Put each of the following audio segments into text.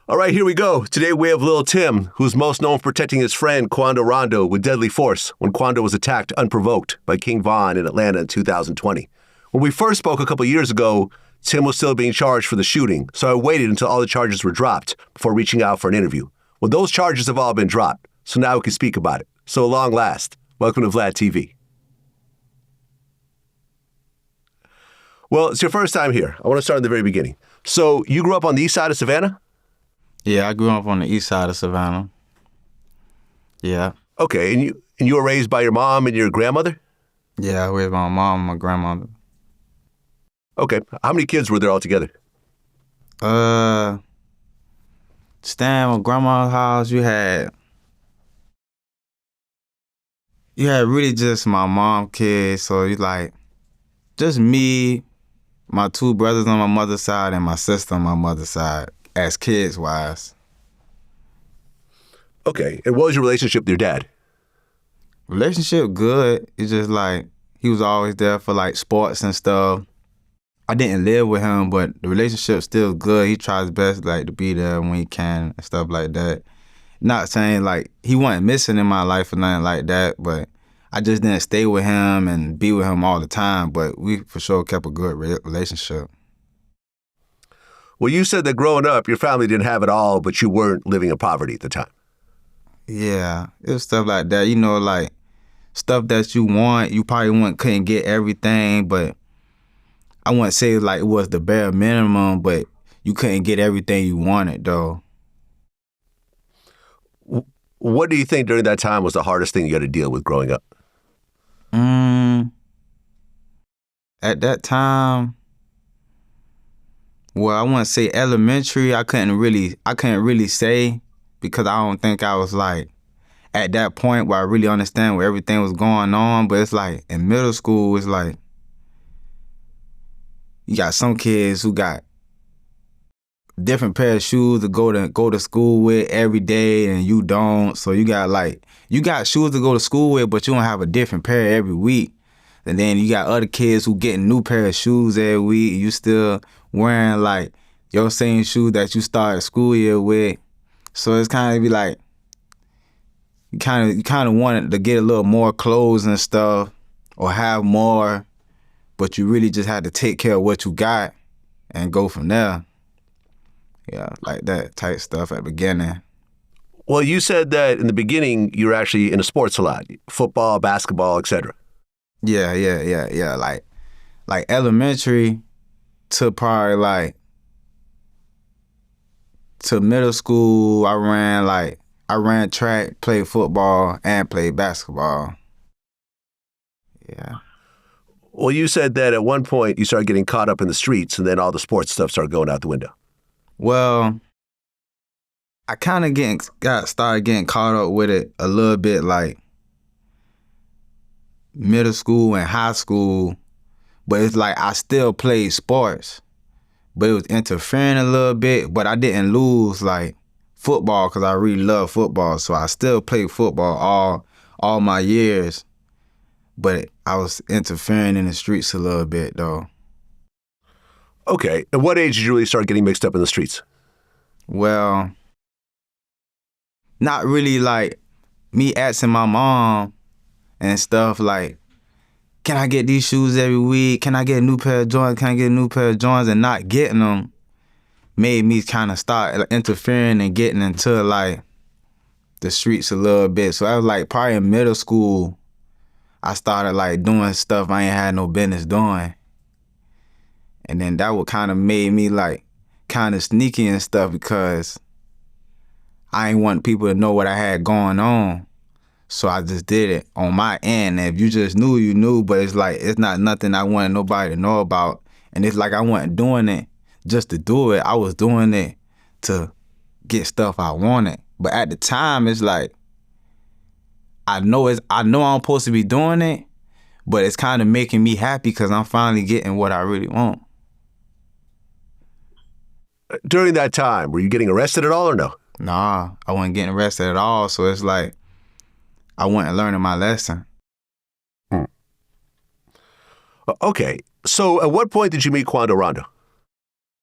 All right, here we go. Today we have Lul Tim, who's most known for protecting his friend Quando Rondo with deadly force when Quando was attacked unprovoked by King Von in Atlanta in 2020. When we first spoke a couple years ago, Tim was still being charged for the shooting, so I waited until all the charges were dropped before reaching out for an interview. Well, those charges have all been dropped, so now we can speak about it. So long last, welcome to VladTV. Well, it's your first time here. I want to start at the very beginning. So you grew up on the east side of Savannah? Yeah, I grew up on the east side of Savannah. Yeah. Okay, and you were raised by your mom and your grandmother? Yeah, I was with my mom and my grandmother. Okay, how many kids were there altogether? Staying at grandma's house, you had really just my mom kids, so you like just me, my two brothers on my mother's side, and my sister on my mother's side, as kids-wise. Okay, and what was your relationship with your dad? Relationship good. It's just like he was always there for like sports and stuff. I didn't live with him, but the relationship's still good. He tries his best like to be there when he can and stuff like that. Not saying like he wasn't missing in my life or nothing like that, but I just didn't stay with him and be with him all the time. But we for sure kept a good relationship. Well, you said that growing up, your family didn't have it all, but you weren't living in poverty at the time. Yeah, it was stuff like that. You know, like stuff that you want, you probably couldn't get everything, but I wouldn't say like it was the bare minimum, but you couldn't get everything you wanted though. What do you think during that time was the hardest thing you had to deal with growing up? At that time, well, I wouldn't say elementary. I couldn't really say because I don't think I was like at that point where I really understand where everything was going on. But it's like in middle school, it's like you got some kids who got different pair of shoes to go to school with every day, and you don't. So you got shoes to go to school with, but you don't have a different pair every week. And then you got other kids who getting new pair of shoes every week. You still wearing like your same shoes that you started school year with. So it's kind of be like you kind of wanted to get a little more clothes and stuff or have more, but you really just had to take care of what you got and go from there. Yeah, like that type stuff at the beginning. Well, you said that in the beginning you were actually into sports a lot, football, basketball, etc. Yeah. Like elementary to probably like to middle school, I ran track, played football, and played basketball. Yeah. Well, you said that at one point you started getting caught up in the streets and then all the sports stuff started going out the window. Well, I kind of started getting caught up with it a little bit like middle school and high school, but it's like I still played sports, but it was interfering a little bit, but I didn't lose like football because I really love football, so I still played football all my years, but I was interfering in the streets a little bit though. Okay, at what age did you really start getting mixed up in the streets? Well, not really like me asking my mom and stuff like, can I get these shoes every week? Can I get a new pair of Jordans? Can I get a new pair of Jordans? And not getting them made me kind of start interfering and getting into like the streets a little bit. So I was like probably in middle school, I started like doing stuff I ain't had no business doing. And then that would kind of made me like kind of sneaky and stuff because I ain't want people to know what I had going on. So I just did it on my end. And if you just knew, you knew, but it's like, it's not nothing I wanted nobody to know about. And it's like I wasn't doing it just to do it. I was doing it to get stuff I wanted. But at the time, it's like, I know I'm supposed to be doing it, but it's kind of making me happy because I'm finally getting what I really want. During that time, were you getting arrested at all or no? Nah, I wasn't getting arrested at all. So it's like, I wasn't learning my lesson. Okay, so at what point did you meet Quando Rondo?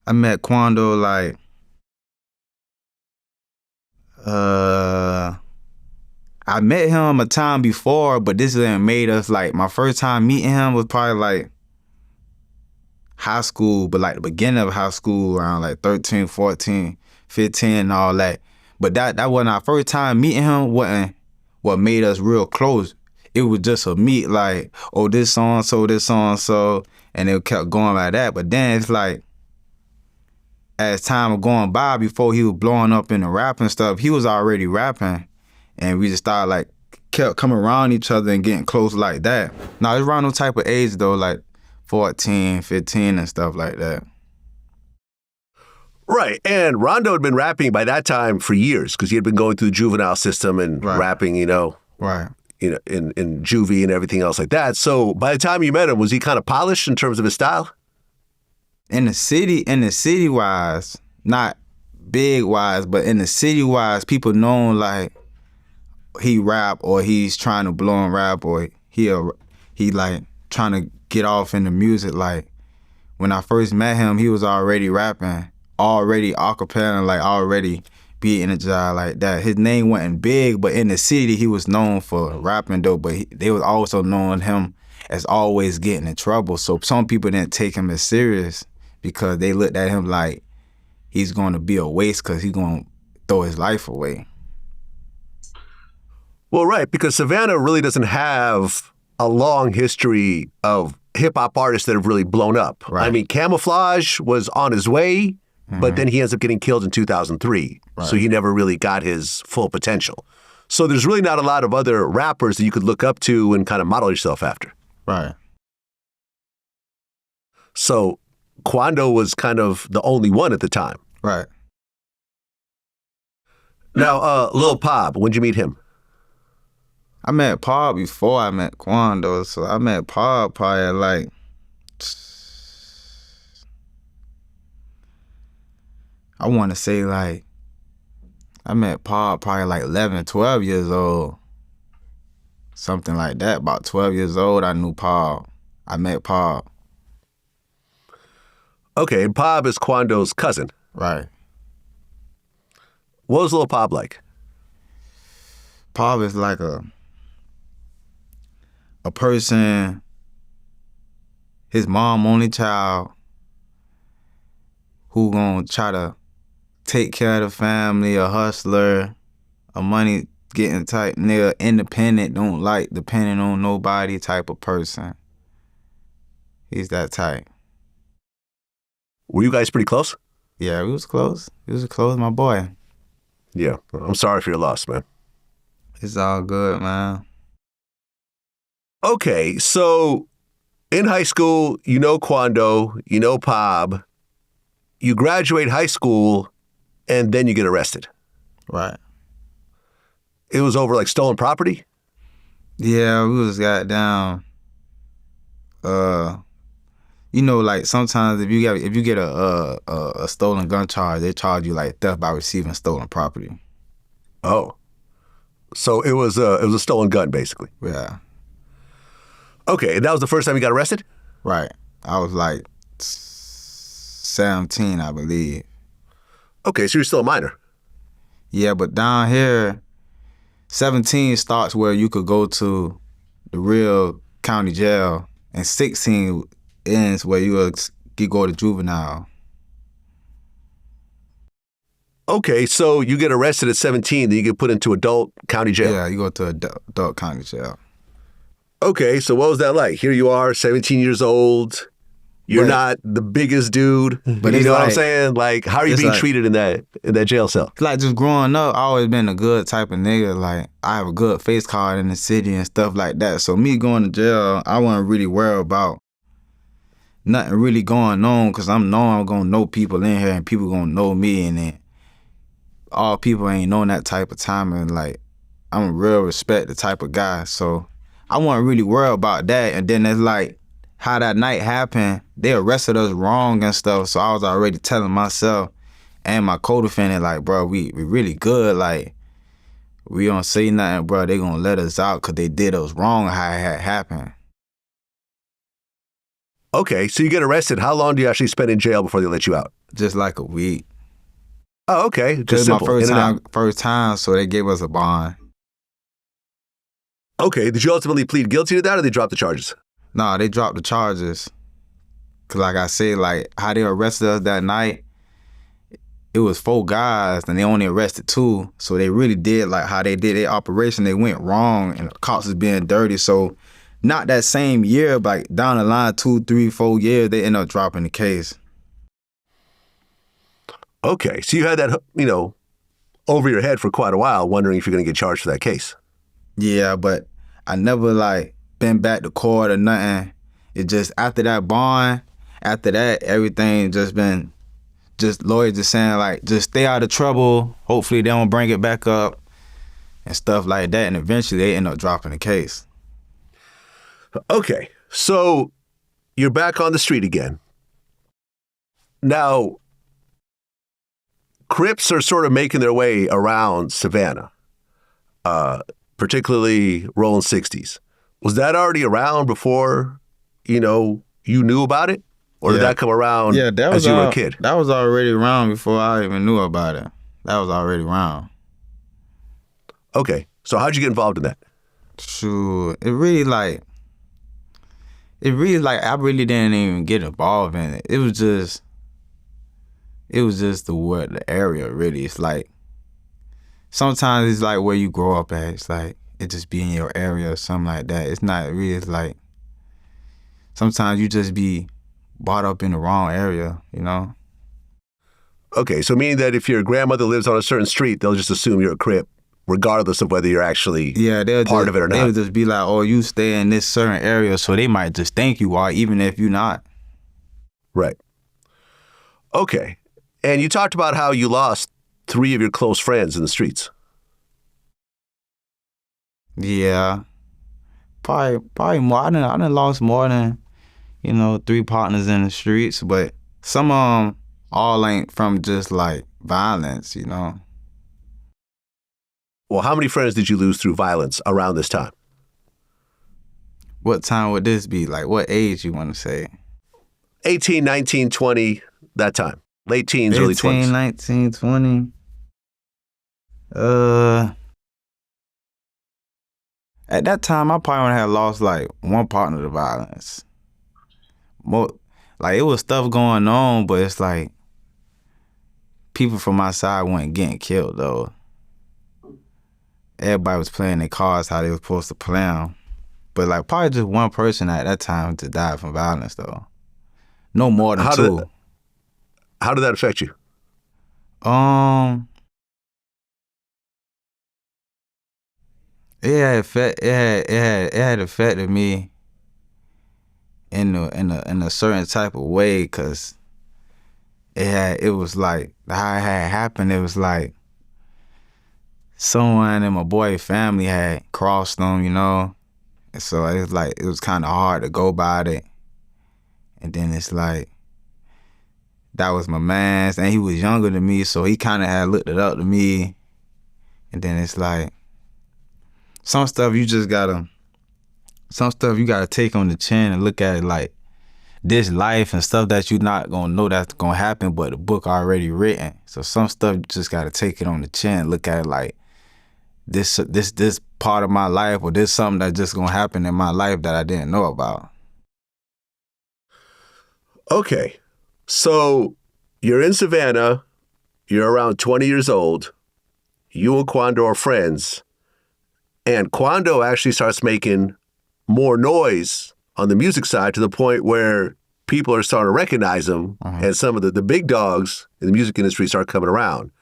I met Quando like I met him a time before, but this didn't made us like, my first time meeting him was probably like high school, but like the beginning of high school around like 13, 14, 15 and all that. But that wasn't our first time meeting him, wasn't what made us real close. It was just a meet like, oh, this so-and-so, this so-and-so, and it kept going like that. But then it's like, as time was going by, before he was blowing up in the rapping stuff, he was already rapping. And we just started like, kept coming around each other and getting close like that. Now, it's around no type of age though, like 14, 15 and stuff like that. Right. And Rondo had been rapping by that time for years because he had been going through the juvenile system and rapping, Right. In juvie and everything else like that. So by the time you met him, was he kind of polished in terms of his style? In the city wise, not big wise, but in the city wise, people know like he rap or he's trying to blow and rap or he like trying to get off in the music. Like when I first met him, he was already rapping, already acapella, like already be energized like that. His name wasn't big, but in the city he was known for rapping though. But they was also knowing him as always getting in trouble. So some people didn't take him as serious because they looked at him like he's going to be a waste because he's going to throw his life away. Well, right, because Savannah really doesn't have a long history of hip-hop artists that have really blown up. Right. I mean, Camouflage was on his way, but then he ends up getting killed in 2003. Right. So he never really got his full potential. So there's really not a lot of other rappers that you could look up to and kind of model yourself after. Right. So Quando was kind of the only one at the time. Right. Now, Lul Pab, when'd you meet him? I met Pab before I met Quando, so I met Pab probably at like, I want to say like, I met Pab probably like 11, 12 years old. Something like that, about 12 years old, I knew Pab. I met Pab. Okay, and Pab is Quando's cousin. Right. What was Lul Pab like? Pab is like a person, his mom only child, who gonna try to take care of the family, a hustler, a money getting type nigga, independent, don't like depending on nobody type of person. He's that type. Were you guys pretty close? Yeah, we was close. He was close, my boy. Yeah, I'm sorry for your loss, man. It's all good, man. Okay, so in high school, you know Quando, you know Pab, you graduate high school, and then you get arrested. Right. It was over like stolen property? Yeah, we was got down. Like sometimes if you get a stolen gun charge, they charge you like theft by receiving stolen property. Oh, so it was a stolen gun, basically. Yeah. Okay, and that was the first time you got arrested? Right. I was like 17, I believe. Okay, so you're still a minor. Yeah, but down here, 17 starts where you could go to the real county jail, and 16 ends where you go to juvenile. Okay, so you get arrested at 17, then you get put into adult county jail. Yeah, you go to adult county jail. Okay, so what was that like? Here you are, 17 years old. You're not the biggest dude. But you know what I'm saying? Like, how are you being treated in that jail cell? Like, just growing up, I always been a good type of nigga. Like, I have a good face card in the city and stuff like that. So me going to jail, I wasn't really worried about nothing really going on because I'm going to know people in here and people going to know me. And then all people ain't knowing that type of time. And, like, I'm a real respect the type of guy. So I wasn't really worried about that. And then it's like, how that night happened, they arrested us wrong and stuff. So I was already telling myself and my co-defendant, like, bro, we really good. Like, we don't say nothing, bro. They gonna let us out because they did us wrong how it had happened. Okay, so you get arrested. How long do you actually spend in jail before they let you out? Just like a week. Oh, okay. It Just was my simple. In and out. first time, so they gave us a bond. Okay. Did you ultimately plead guilty to that, or they dropped the charges? Nah, they dropped the charges. Cause like I said, like how they arrested us that night, it was 4 guys and they only arrested 2. So they really did like how they did their operation. They went wrong and the cops was being dirty. So not that same year, but like down the line, 2, 3, 4 years, they ended up dropping the case. Okay. So you had that, over your head for quite a while, wondering if you're going to get charged for that case. Yeah, but I never like been back to court or nothing. It just after that bond, after that, everything just been lawyers just saying like, just stay out of trouble. Hopefully they don't bring it back up and stuff like that. And eventually they end up dropping the case. Okay. So you're back on the street again. Now, Crips are sort of making their way around Savannah, particularly rolling 60s. Was that already around before, you knew about it? Or did that come around as you were a kid? That was already around before I even knew about it. That was already around. Okay. So how'd you get involved in that? Sure. I really didn't even get involved in it. It was just the area, really. It's like, sometimes it's like where you grow up at. It's like, it just be in your area or something like that. It's not really, it's like, sometimes you just be brought up in the wrong area, Okay, so meaning that if your grandmother lives on a certain street, they'll just assume you're a Crip, regardless of whether you're actually part of it or not. They'll just be like, oh, you stay in this certain area, so they might just think you are, even if you're not. Right. Okay. And you talked about how you lost 3 of your close friends in the streets. Yeah. Probably more. I done lost more than, 3 partners in the streets, but some of them all ain't from just like violence, Well, how many friends did you lose through violence around this time? What time would this be? Like, what age you want to say? 18, 19, 20, that time. Late teens, early 20s. 18, 19, 20. At that time, I probably only had lost like 1 partner to violence. More, like it was stuff going on, but it's like people from my side weren't getting killed though. Everybody was playing their cards how they were supposed to play them. But like probably just 1 person at that time to die from violence though. No more than 2. How did that affect you? It had affected me in a certain type of way, cause it was like how it had happened. It was like someone in my boy's family had crossed them, and so it was kind of hard to go about it. And then it's like that was my man's, and he was younger than me, so he kind of had looked it up to me. And then it's like some stuff you gotta take on the chin and look at it like this life and stuff that you're not gonna know that's gonna happen, but the book already written. So some stuff you just gotta take it on the chin, look at it like this part of my life, or this something that's just gonna happen in my life that I didn't know about. Okay. So you're in Savannah, you're around 20 years old, you and Quando are friends, and Quando actually starts making more noise on the music side to the point where people are starting to recognize him, and some of the big dogs in the music industry start coming around.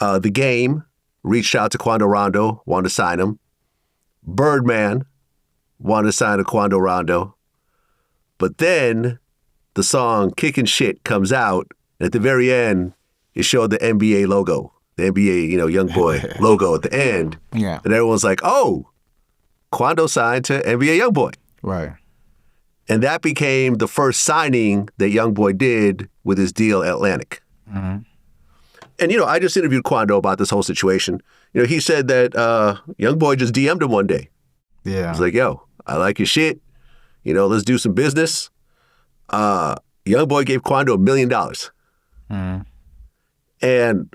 The Game reached out to Quando Rondo, wanted to sign him. Birdman wanted to sign to Quando Rondo. But then the song Kickin' Shit comes out, and at the very end, it showed the NBA logo, the NBA, young boy logo at the end. Yeah. And everyone's like, oh, Quando signed to NBA Youngboy. Right. And that became the first signing that Youngboy did with his deal at Atlantic. Mm-hmm. And, I just interviewed Quando about this whole situation. He said that Youngboy just DM'd him one day. Yeah. He's like, yo, I like your shit. Let's do some business. Youngboy gave Quando $1 million. Mm-hmm. And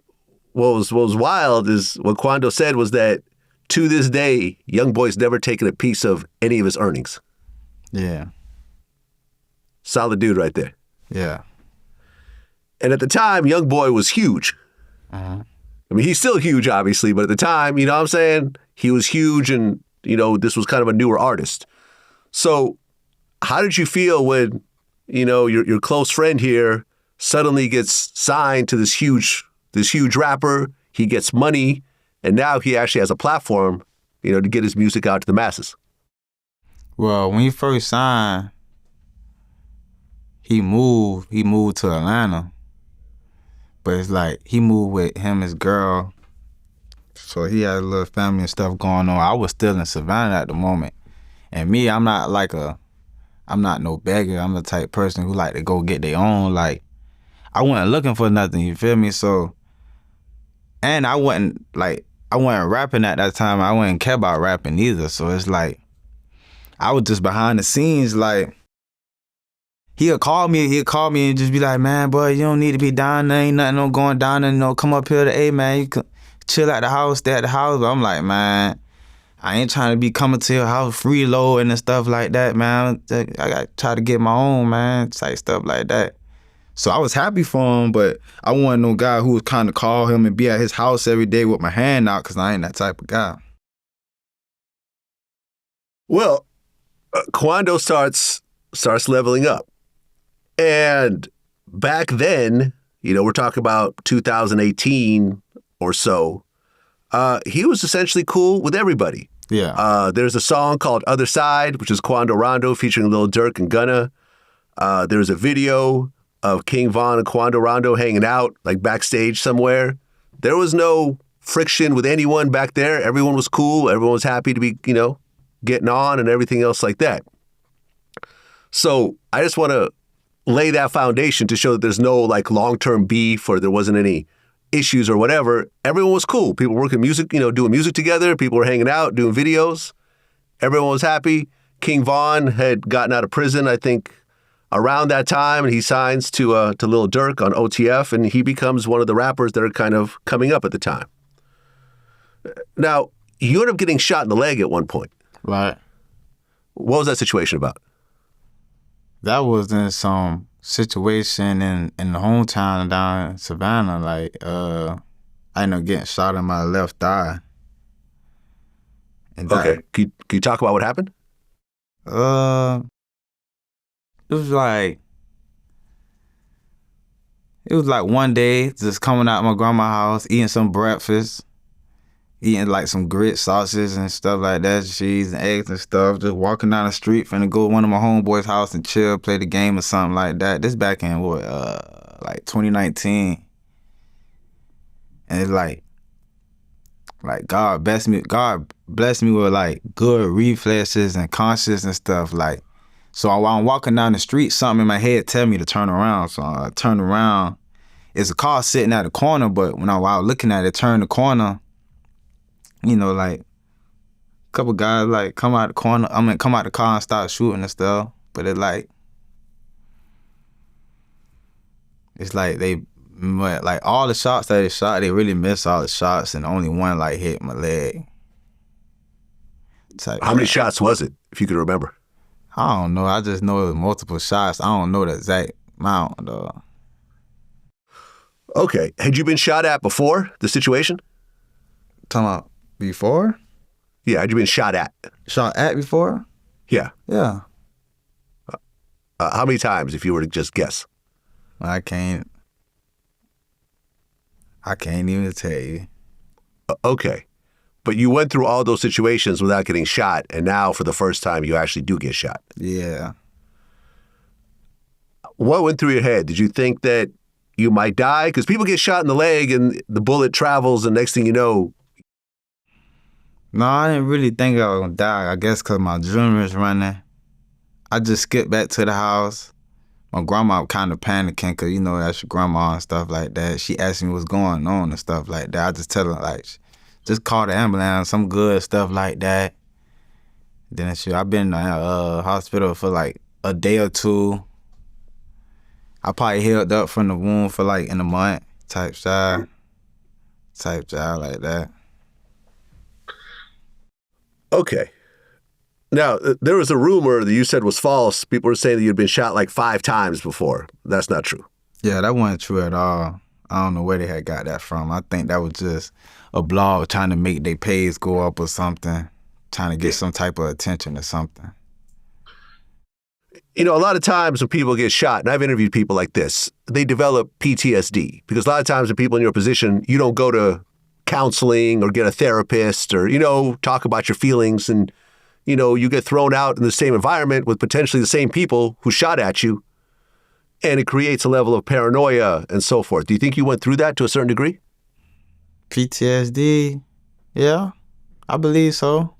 what was wild is what Quando said was that to this day, Young Boy's never taken a piece of any of his earnings. Yeah. Solid dude right there. Yeah. And at the time, Young Boy was huge. Uh-huh. I mean, he's still huge, obviously, but at the time, you know what I'm saying? He was huge and, you know, this was kind of a newer artist. So how did you feel when, you know, your close friend here suddenly gets signed to this huge rapper, he gets money, and now he actually has a platform, you know, to get his music out to the masses? Well, when he first signed, he moved to Atlanta. But it's like he moved with him, his girl. So he had a little family and stuff going on. I was still in Savannah at the moment. And me, I'm not no beggar. I'm the type person who like to go get their own. Like, I wasn't looking for nothing, you feel me? So, and I wasn't rapping at that time. I wouldn't care about rapping either. So it's like, I was just behind the scenes. Like, he'll call me and just be like, man, boy, you don't need to be down there. Ain't nothing no going down there. You know, come up here to A, man. You can chill at the house, stay at the house. But I'm like, man, I ain't trying to be coming to your house freeloading and stuff like that, man. I got to try to get my own, man, type stuff like that. So I was happy for him, but I wasn't no guy who was kind of call him and be at his house every day with my hand out, because I ain't that type of guy. Well, Quando starts leveling up. And back then, you know, we're talking about 2018 or so, he was essentially cool with everybody. Yeah. There's a song called Other Side, which is Quando Rondo featuring Lil Durk and Gunna. There's a video of King Von and Quando Rondo hanging out, like backstage somewhere. There was no friction with anyone back there. Everyone was cool. Everyone was happy to be, you know, getting on and everything else like that. So I just want to lay that foundation to show that there's no like long-term beef or there wasn't any issues or whatever. Everyone was cool. People were working music, you know, doing music together. People were hanging out, doing videos. Everyone was happy. King Von had gotten out of prison, I think, around that time, and he signs to Lil Durk on OTF, and he becomes one of the rappers that are kind of coming up at the time. Now, you ended up getting shot in the leg at one point. Right. What was that situation about? That was in some situation in the hometown down in Savannah. Like, I ended up getting shot in my left thigh. And okay. Can you talk about what happened? It was like one day just coming out of my grandma's house, eating some breakfast, eating like some grits, sausages and stuff like that, cheese and eggs and stuff, just walking down the street, finna go to one of my homeboys' house and chill, play the game or something like that. This back in like 2019. And it's like God bless me with like good reflexes and conscious and stuff. Like, so while I'm walking down the street, something in my head tell me to turn around. So I turn around. It's a car sitting at the corner, but when I was looking at it, turn the corner, you know, like a couple guys like come out the car and start shooting and stuff. But it's like all the shots that they shot, they really missed all the shots, and only one like hit my leg. How many shots was it, if you could remember? I don't know. I just know it was multiple shots. I don't know the exact amount, though. Okay. Had you been shot at before the situation? Talking about before? Yeah, had you been shot at? Shot at before? Yeah. Yeah. How many times, if you were to just guess? I can't even tell you. Okay. But you went through all those situations without getting shot, and now for the first time you actually do get shot. Yeah. What went through your head? Did you think that you might die? Because people get shot in the leg and the bullet travels, and next thing you know... No, I didn't really think I was going to die. I guess because my adrenaline was running. I just skipped back to the house. My grandma kind of panicking because, you know, that's your grandma and stuff like that. She asked me what's going on and stuff like that. I just tell her, like... just call the ambulance, some good stuff like that. Then I've been in the hospital for like a day or two. I probably healed up from the wound for like in a month type style. type job like that. Okay. Now, there was a rumor that you said was false. People were saying that you'd been shot like 5 times before. That's not true. Yeah, that wasn't true at all. I don't know where they had got that from. I think that was just a blog trying to make their page go up or something, trying to get some type of attention or something. You know, a lot of times when people get shot, and I've interviewed people like this, they develop PTSD. Because a lot of times when people in your position, you don't go to counseling or get a therapist or, talk about your feelings. And, you get thrown out in the same environment with potentially the same people who shot at you. And it creates a level of paranoia and so forth. Do you think you went through that to a certain degree? PTSD? Yeah, I believe so.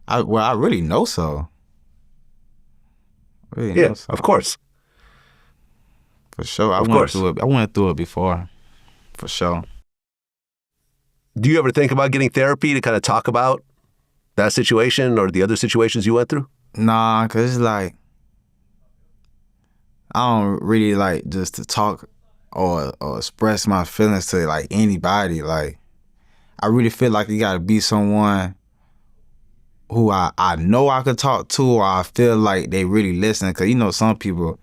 I really know so. Yeah, of course. For sure. I went through it before. For sure. Do you ever think about getting therapy to kind of talk about that situation or the other situations you went through? Nah, because it's like, I don't really like just to talk or express my feelings to like anybody. Like, I really feel like you gotta be someone who I know I could talk to, or I feel like they really listen. Cause some people,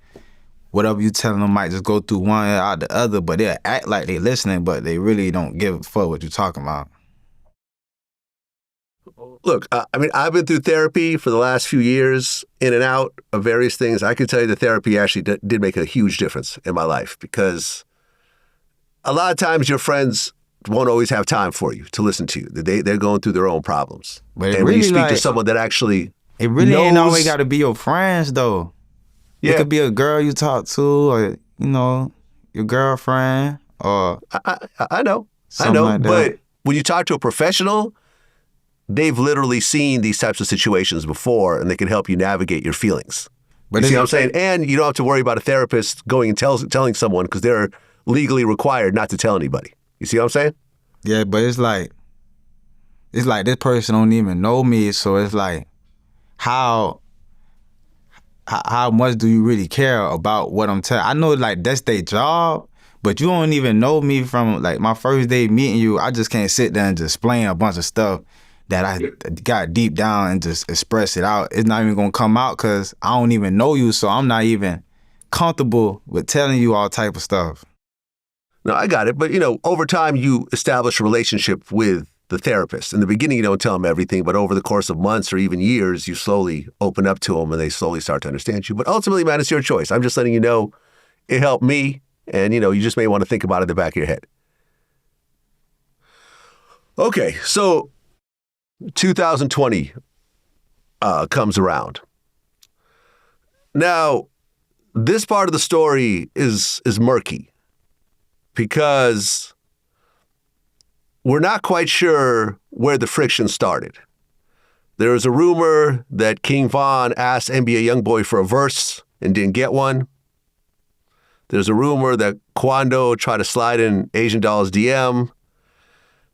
whatever you telling them might just go through one ear out the other, but they'll act like they listening, but they really don't give a fuck what you talking about. Look, I've been through therapy for the last few years, in and out of various things. I can tell you that therapy actually did make a huge difference in my life, because a lot of times your friends won't always have time for you to listen to you. They're going through their own problems. But and when you speak to someone that actually it really knows, ain't always got to be your friends, though. Yeah. It could be a girl you talk to, or, your girlfriend, or I know. Like but when you talk to a professional, they've literally seen these types of situations before, and they can help you navigate your feelings. But you see what I'm saying? And you don't have to worry about a therapist going and telling someone, because they're legally required not to tell anybody. You see what I'm saying? Yeah, but it's like this person don't even know me, so it's like, how much do you really care about what I'm telling? I know, like, that's their job, but you don't even know me from, like, my first day meeting you. I just can't sit there and just explain a bunch of stuff that I got deep down and just express it out. It's not even gonna come out because I don't even know you, so I'm not even comfortable with telling you all type of stuff. No, I got it. But, over time, you establish a relationship with the therapist. In the beginning, you don't tell them everything, but over the course of months or even years, you slowly open up to them and they slowly start to understand you. But ultimately, man, it's your choice. I'm just letting you know it helped me, and, you just may want to think about it in the back of your head. Okay, so 2020 comes around. Now, this part of the story is murky, because we're not quite sure where the friction started. There is a rumor that King Von asked NBA YoungBoy for a verse and didn't get one. There's a rumor that Quando tried to slide in Asian Doll's DM.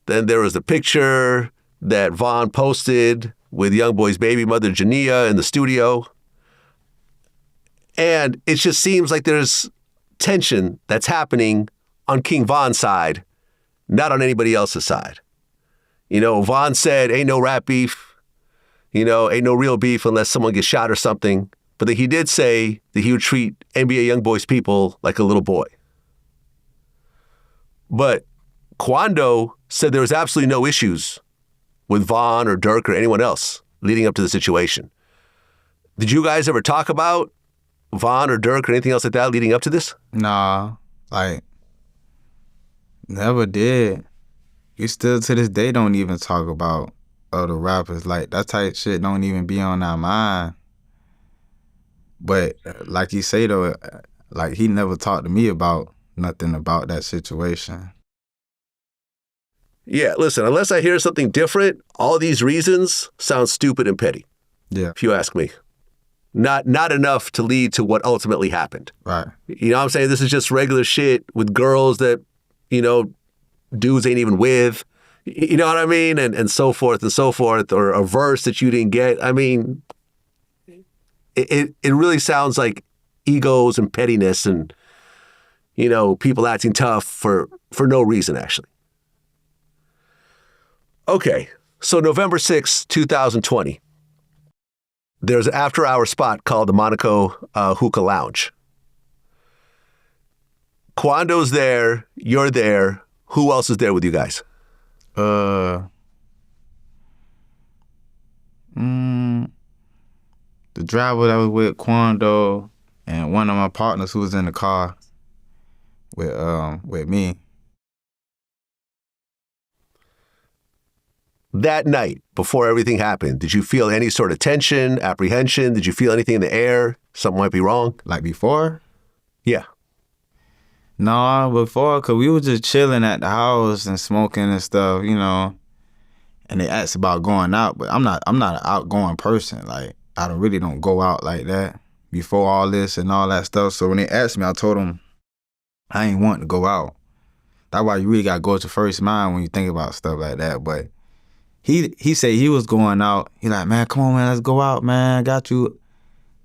Then there was the picture that Von posted with YoungBoy's baby mother, Jania, in the studio. And it just seems like there's tension that's happening on King Von's side, not on anybody else's side. Von said, ain't no rap beef, ain't no real beef unless someone gets shot or something. But then he did say that he would treat NBA YoungBoy's people like a little boy. But Quando said there was absolutely no issues with Von or Durk or anyone else leading up to the situation. Did you guys ever talk about Von or Durk or anything else like that leading up to this? Nah, like, never did. You still to this day don't even talk about other rappers. Like, that type shit don't even be on our mind. But like you say though, like, he never talked to me about nothing about that situation. Yeah, listen, unless I hear something different, all these reasons sound stupid and petty. Yeah. If you ask me. Not enough to lead to what ultimately happened. Right. You know what I'm saying? This is just regular shit with girls that, dudes ain't even with. You know what I mean? And so forth, or a verse that you didn't get. I mean, it really sounds like egos and pettiness and, people acting tough for no reason, actually. Okay, so November 6th, 2020, there's an after-hour spot called the Monaco Hookah Lounge. Quando's there, you're there. Who else is there with you guys? The driver that was with Quando and one of my partners who was in the car with me. That night, before everything happened, did you feel any sort of tension, apprehension? Did you feel anything in the air? Something might be wrong? Like before? Yeah. No, before, cause we was just chilling at the house and smoking and stuff, you know. And they asked about going out, but I'm not an outgoing person. Like, really don't go out like that before all this and all that stuff. So when they asked me, I told them I ain't want to go out. That's why you really gotta go to first mind when you think about stuff like that. But he said he was going out. He like, man, come on, man, let's go out, man. I got you.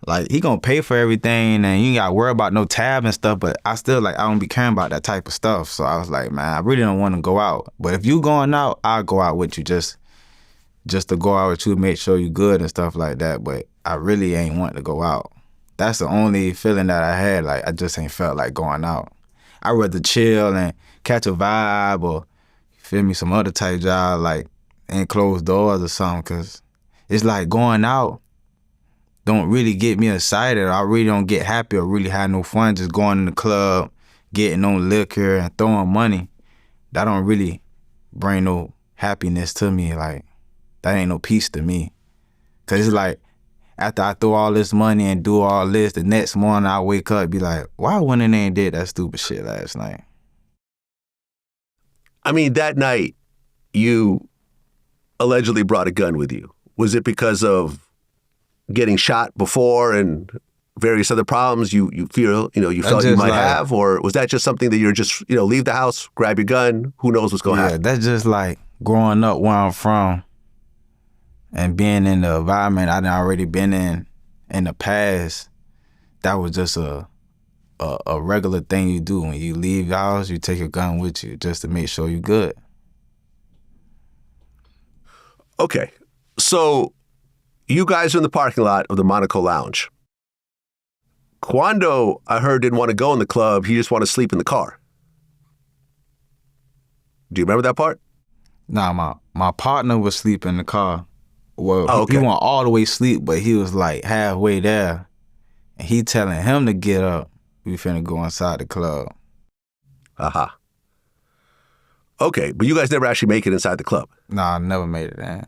Like, he gonna pay for everything and you ain't gotta worry about no tab and stuff, but I still, like, I don't be caring about that type of stuff. So I was like, man, I really don't want to go out. But if you going out, I'll go out with you just to go out with you, make sure you good and stuff like that. But I really ain't want to go out. That's the only feeling that I had. Like, I just ain't felt like going out. I'd rather chill and catch a vibe or, you feel me, some other type job, like in closed doors or something, because it's like going out don't really get me excited. I really don't get happy or really have no fun just going in the club, getting on liquor and throwing money. That don't really bring no happiness to me. Like, that ain't no peace to me. Cause it's like, after I throw all this money and do all this, the next morning I wake up and be like, why wouldn't they did that stupid shit last night? I mean, that night, you allegedly brought a gun with you. Was it because of getting shot before and various other problems you feel, you felt you might have? Or was that just something that you're just, leave the house, grab your gun, who knows what's going to happen? Yeah, that's just like growing up where I'm from and being in the environment I'd already been in the past. That was just a regular thing you do. When you leave the house, you take a gun with you just to make sure you're good. Okay, so you guys are in the parking lot of the Monaco Lounge. Quando, I heard, didn't want to go in the club. He just wanted to sleep in the car. Do you remember that part? Nah, my partner was sleeping in the car. Well, okay. He wasn't all the way asleep, but he was like halfway there. And he telling him to get up. We finna go inside the club. Aha. Okay, but you guys never actually make it inside the club? Nah, I never made it in.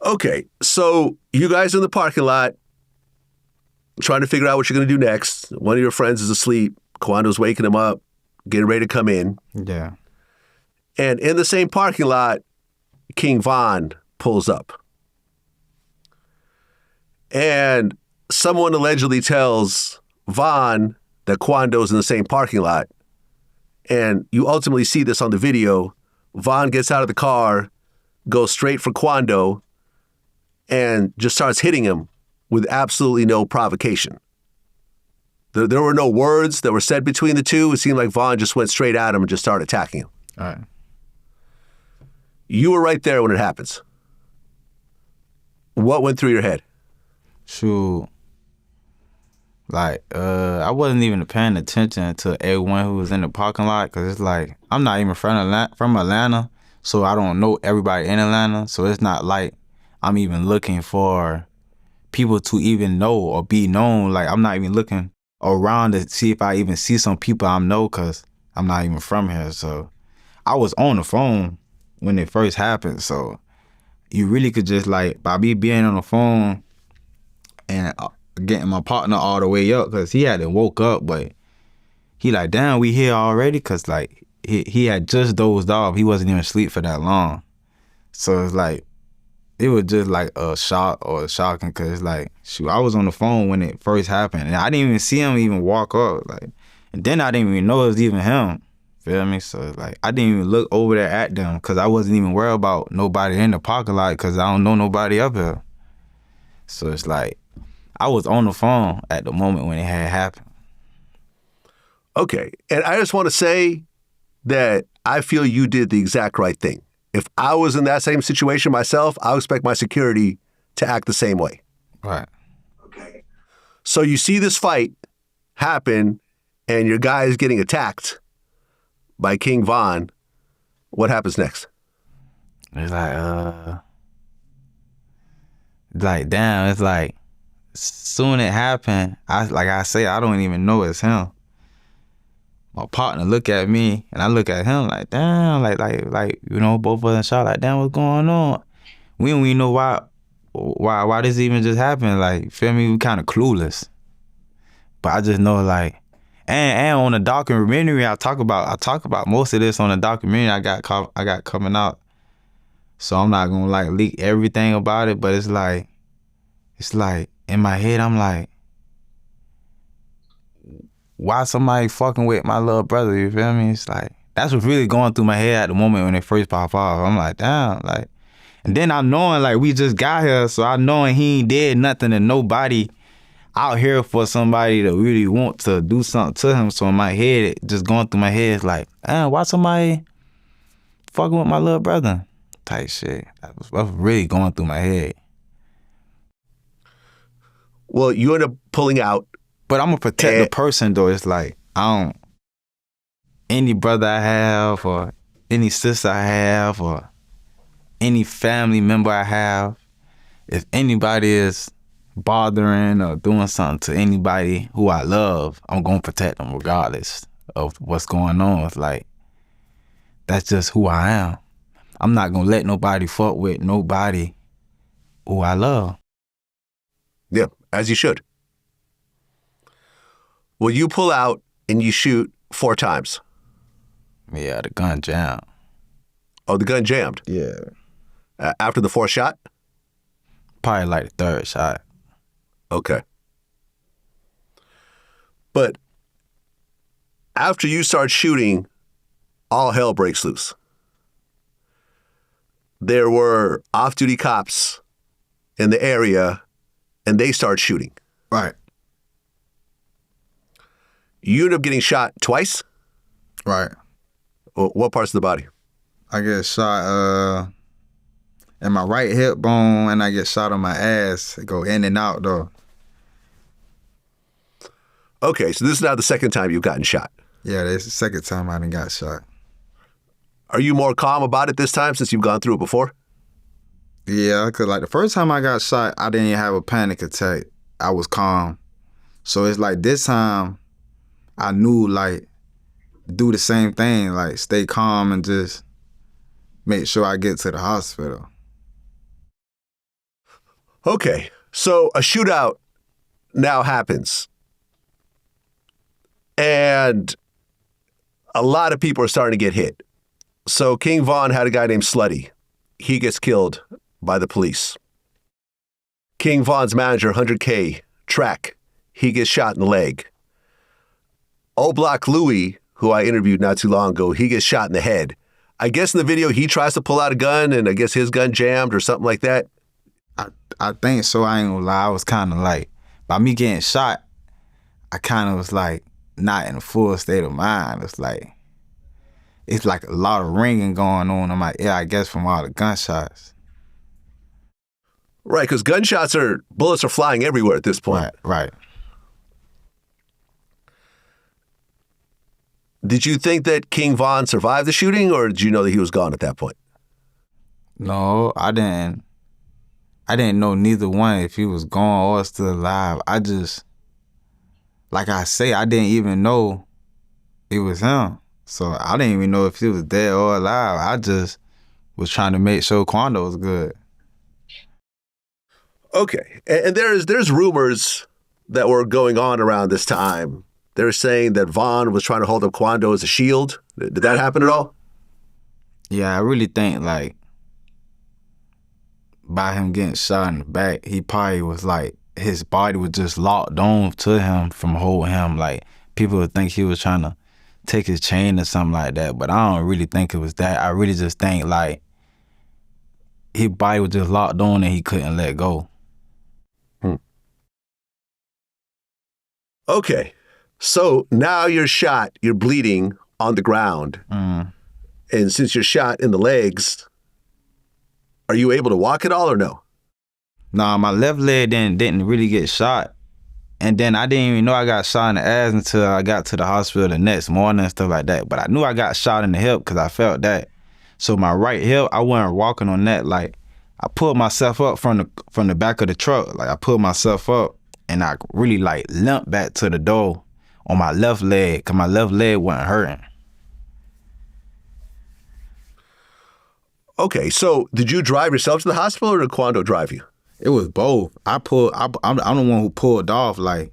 Okay, so you guys are in the parking lot trying to figure out what you're going to do next. One of your friends is asleep. Quando's waking him up, getting ready to come in. Yeah. And in the same parking lot, King Von pulls up. And someone allegedly tells Von that Quando's in the same parking lot. And you ultimately see this on the video. Von gets out of the car, goes straight for Quando, and just starts hitting him with absolutely no provocation. There were no words that were said between the two. It seemed like Von just went straight at him and just started attacking him. All right. You were right there when it happens. What went through your head? Shoot. Like, I wasn't even paying attention to everyone who was in the parking lot, because it's like, I'm not even from Atlanta, so I don't know everybody in Atlanta, so it's not like I'm even looking for people to even know or be known. Like, I'm not even looking around to see if I even see some people I know, because I'm not even from here. So I was on the phone when it first happened, so you really could just, like, by me being on the phone and getting my partner all the way up, because he hadn't woke up, but he like, damn, we here already? Because, like, he had just dozed off. He wasn't even asleep for that long. So it's like, it was just like a shock or shocking, because, like, shoot, I was on the phone when it first happened, and I didn't even see him even walk up, like, and then I didn't even know it was even him. Feel me? So it's like, I didn't even look over there at them, because I wasn't even worried about nobody in the parking lot, because I don't know nobody up here. So it's like, I was on the phone at the moment when it had happened. Okay, and I just want to say that I feel you did the exact right thing. if I was in that same situation myself, I would expect my security to act the same way. Right. Okay. So you see this fight happen and your guy is getting attacked by King Von. What happens next? It's like, damn, it's like, soon it happened, I don't even know it's him. My partner look at me and I look at him like, damn, like both of us shot like, damn, what's going on? We don't even know why this even just happened. Like, feel me? We kind of clueless. But I just know, like, and on the documentary, I talk about most of this on the documentary I got coming out. So I'm not gonna like leak everything about it, but it's like in my head I'm like, why somebody fucking with my little brother? You feel me? It's like that's what's really going through my head at the moment when it first pop off. I'm like, damn, like, and then I'm knowing like we just got here, so I knowing he ain't did nothing to nobody out here for somebody to really want to do something to him. So in my head, it just going through my head, it's like, damn, why somebody fucking with my little brother? Type shit. That was really going through my head. Well, you end up pulling out. But I'm gonna protect the person though. It's like, any brother I have or any sister I have or any family member I have, if anybody is bothering or doing something to anybody who I love, I'm gonna protect them regardless of what's going on. It's like, that's just who I am. I'm not gonna let nobody fuck with nobody who I love. Yeah, as you should. Well, you pull out and you shoot 4 times. Yeah, the gun jammed. Oh, the gun jammed? Yeah. After the 4th shot? Probably like the 3rd shot. Okay. But after you start shooting, all hell breaks loose. There were off-duty cops in the area, and they start shooting. Right. You end up getting shot twice? Right. What parts of the body? I get shot in my right hip bone, and I get shot on my ass. It go in and out, though. Okay, so this is now the 2nd time you've gotten shot. Yeah, this is the 2nd time I done got shot. Are you more calm about it this time since you've gone through it before? Yeah, because like the first time I got shot, I didn't have a panic attack. I was calm. So it's like this time, I knew like, do the same thing, like stay calm and just make sure I get to the hospital. Okay, so a shootout now happens. And a lot of people are starting to get hit. So King Von had a guy named Slutty. He gets killed by the police. King Von's manager, 100K, Track, he gets shot in the leg. O-Block Louie, who I interviewed not too long ago, he gets shot in the head. I guess in the video, he tries to pull out a gun, and I guess his gun jammed or something like that. I think so. I ain't gonna lie. I was kind of like, by me getting shot, I kind of was like not in a full state of mind. It's like a lot of ringing going on in my ear, I guess, from all the gunshots. Right, because bullets are flying everywhere at this point. Right. Did you think that King Von survived the shooting, or did you know that he was gone at that point? No, I didn't. I didn't know neither one if he was gone or still alive. I just, like I say, I didn't even know it was him. So I didn't even know if he was dead or alive. I just was trying to make sure Quando was good. Okay, and there's rumors that were going on around this time. They're saying that Von was trying to hold up Quando as a shield. Did that happen at all? Yeah, I really think like by him getting shot in the back, he probably was like, his body was just locked on to him from holding him. Like people would think he was trying to take his chain or something like that, but I don't really think it was that. I really just think like his body was just locked on and he couldn't let go. Okay, so now you're shot, you're bleeding on the ground. Mm. And since you're shot in the legs, Are you able to walk at all or no? Nah, my left leg didn't really get shot. And then I didn't even know I got shot in the ass until I got to the hospital the next morning and stuff like that. But I knew I got shot in the hip because I felt that. So my right hip, I wasn't walking on that. Like, I pulled myself up from the back of the truck. Like, I pulled myself up and I really like limped back to the door on my left leg because my left leg wasn't hurting. Okay, so did you drive yourself to the hospital or did Quando drive you? It was both. I'm the one who pulled off. Like,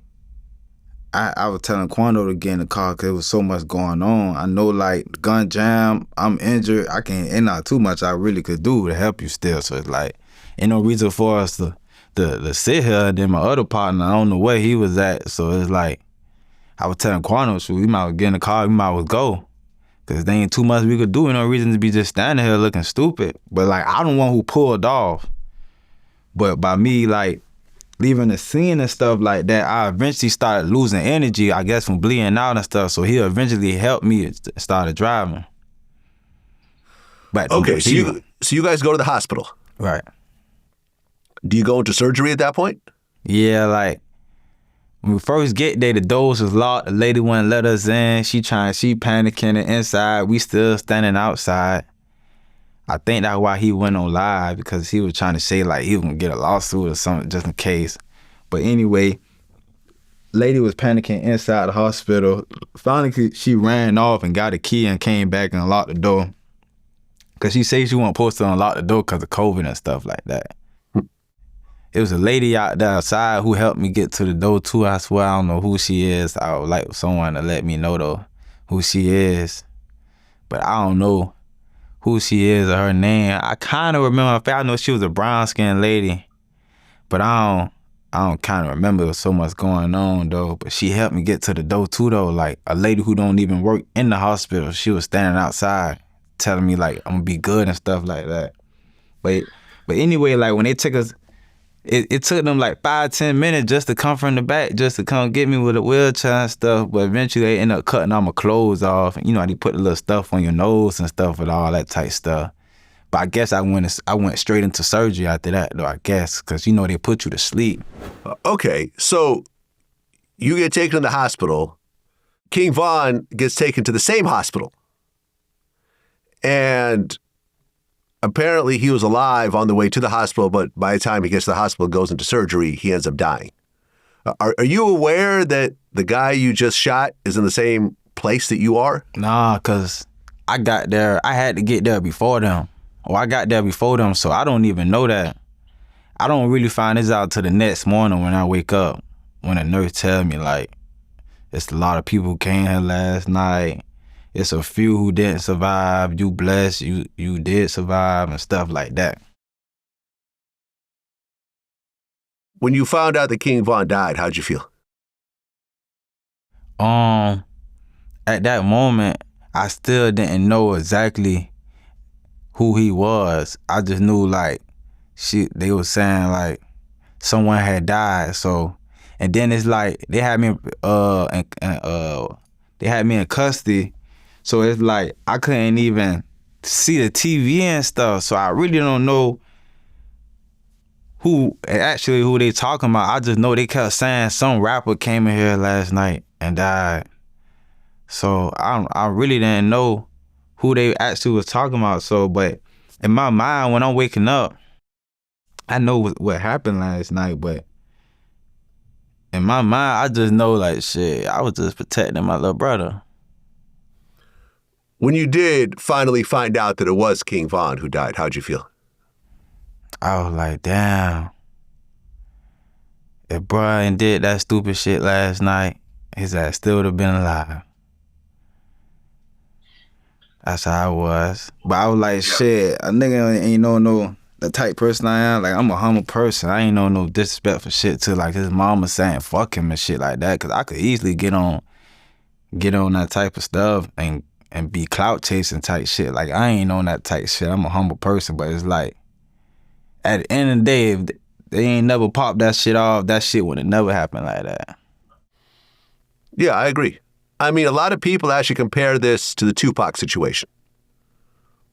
I was telling Quando to get in the car because there was so much going on. I know, like, gun jam, I'm injured. Ain't not too much I really could do to help you still. So it's like, ain't no reason for us to sit here. And then my other partner, I don't know where he was at. So it's like, I was telling Quando, so we might well get in the car, we might well go. Because there ain't too much we could do. Ain't no reason to be just standing here looking stupid. But, like, I'm the one who pulled off. But by me, like, leaving the scene and stuff like that, I eventually started losing energy, I guess, from bleeding out and stuff. So he eventually helped me start driving. But okay, so you guys go to the hospital. Right. Do you go into surgery at that point? Yeah, like, when we first get there, the doors was locked. The lady wouldn't let us in. She panicking inside. We still standing outside. I think that's why he went on live, because he was trying to say like he was gonna get a lawsuit or something just in case. But anyway, lady was panicking inside the hospital. Finally, she ran off and got a key and came back and unlocked the door. Cause she said she wasn't supposed to unlock the door because of COVID and stuff like that. It was a lady out there outside who helped me get to the door too. I swear I don't know who she is. I would like someone to let me know though who she is. But I don't know who she is or her name. I kind of remember. I know she was a brown-skinned lady, but I don't kind of remember. There was so much going on though. But she helped me get to the door too though. Like a lady who don't even work in the hospital. She was standing outside telling me like I'm gonna be good and stuff like that. But anyway, like when they took us, it took them like 5-10 minutes just to come from the back, just to come get me with a wheelchair and stuff. But eventually they ended up cutting all my clothes off. You know how they put the little stuff on your nose and stuff with all that type stuff. But I guess I went straight into surgery after that though, I guess, because you know they put you to sleep. Okay, so you get taken to the hospital. King Von gets taken to the same hospital. And apparently he was alive on the way to the hospital, but by the time he gets to the hospital, goes into surgery, he ends up dying. Are you aware that the guy you just shot is in the same place that you are? Nah, because I got there. I had to get there before them. Or I got there before them, so I don't even know that. I don't really find this out till the next morning when I wake up, when a nurse tell me, like, it's a lot of people who came here last night. It's a few who didn't survive. You blessed, you did survive and stuff like that. When you found out that King Von died, how'd you feel? At that moment, I still didn't know exactly who he was. I just knew like they were saying like someone had died. So, and then it's like they had me in custody. So it's like I couldn't even see the TV and stuff. So I really don't know who they talking about. I just know they kept saying some rapper came in here last night and died. So I really didn't know who they actually was talking about. So, but in my mind, when I'm waking up, I know what happened last night. But in my mind, I just know like shit, I was just protecting my little brother. When you did finally find out that it was King Von who died, how'd you feel? I was like, damn. If Brian did that stupid shit last night, his ass still would have been alive. That's how I was. But I was like, shit, a nigga ain't no the type person I am. Like, I'm a humble person. I ain't no disrespectful shit to like his mama saying fuck him and shit like that. Cause I could easily get on that type of stuff and be clout chasing type shit. Like, I ain't on that type shit. I'm a humble person, but it's like, at the end of the day, if they ain't never popped that shit off, that shit would have never happened like that. Yeah, I agree. I mean, a lot of people actually compare this to the Tupac situation,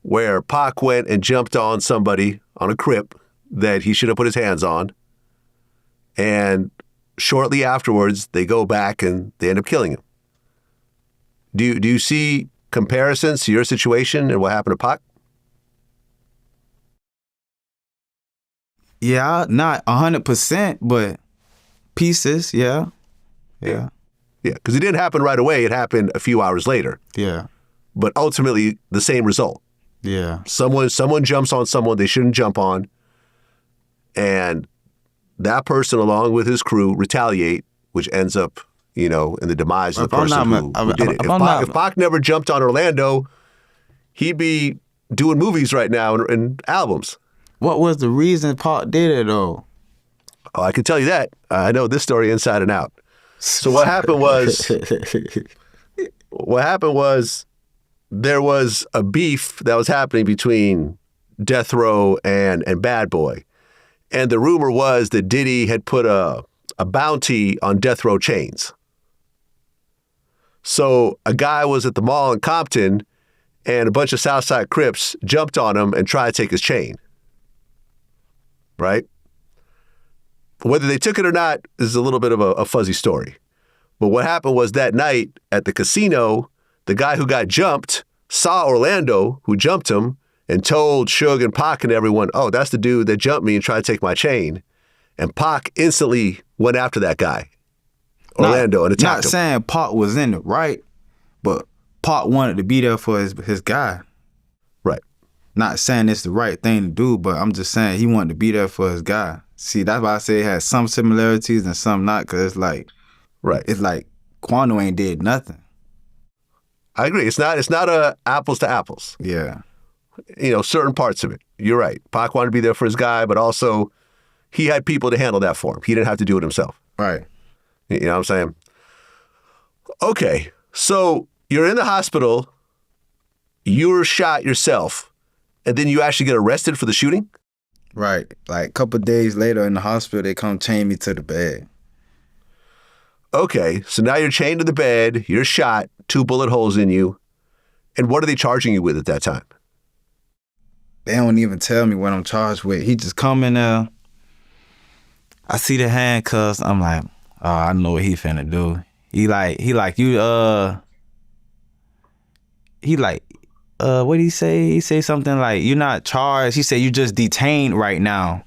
where Pac went and jumped on somebody on a Crip that he should have put his hands on. And shortly afterwards, they go back and they end up killing him. Do you see comparisons to your situation and what happened to Pac? Yeah, not 100%, but pieces, yeah. Yeah. Yeah, because it didn't happen right away. It happened a few hours later. Yeah. But ultimately, the same result. Yeah. Someone jumps on someone they shouldn't jump on, and that person, along with his crew, retaliate, which ends up, in the demise of the person who did it. If Pac never jumped on Orlando, he'd be doing movies right now and albums. What was the reason Pac did it, though? Oh, I can tell you that. I know this story inside and out. So what happened was there was a beef that was happening between Death Row and Bad Boy. And the rumor was that Diddy had put a bounty on Death Row chains. So a guy was at the mall in Compton, and a bunch of Southside Crips jumped on him and tried to take his chain. Right? Whether they took it or not is a little bit of a fuzzy story. But what happened was that night at the casino, the guy who got jumped saw Orlando, who jumped him, and told Suge and Pac and everyone, oh, that's the dude that jumped me and tried to take my chain. And Pac instantly went after that guy, Orlando, and attacked him. Not saying Pac was in it, right? But Pac wanted to be there for his guy. Right. Not saying it's the right thing to do, but I'm just saying he wanted to be there for his guy. See, that's why I say it has some similarities and some not, because it's like, right. It's like Quando ain't did nothing. I agree. It's not a apples to apples. Yeah. Certain parts of it. You're right. Pac wanted to be there for his guy, but also he had people to handle that for him. He didn't have to do it himself. Right. You know what I'm saying? Okay. So you're in the hospital, you were shot yourself, and then you actually get arrested for the shooting? Right. Like a couple of days later in the hospital, they come chain me to the bed. Okay. So now you're chained to the bed, you're shot, 2 bullet holes in you. And what are they charging you with at that time? They don't even tell me what I'm charged with. He just come in there. I see the handcuffs. I'm like, oh, I know what he finna do. He like, what did he say? He say something like, you're not charged. He said, you just detained right now.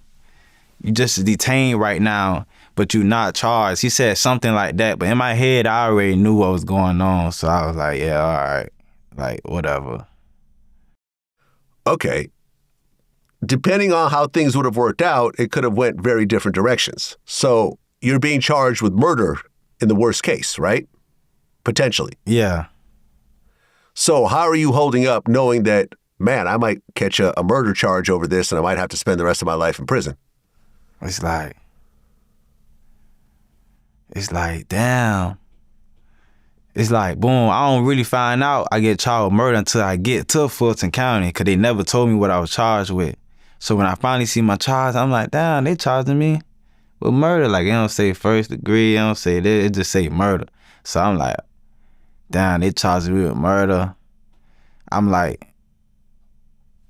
You just detained right now, but you're not charged. He said something like that. But in my head, I already knew what was going on. So I was like, yeah, all right. Like, whatever. Okay. Depending on how things would have worked out, it could have went very different directions. So you're being charged with murder in the worst case, right? Potentially. Yeah. So how are you holding up knowing that, man, I might catch a murder charge over this and I might have to spend the rest of my life in prison? It's like, damn. It's like, boom, I don't really find out I get charged with murder until I get to Fulton County, because they never told me what I was charged with. So when I finally see my charge, I'm like, damn, they charging me with murder. Like, they don't say first degree, they don't say that, it just say murder. So I'm like, damn, they charging me with murder. I'm like,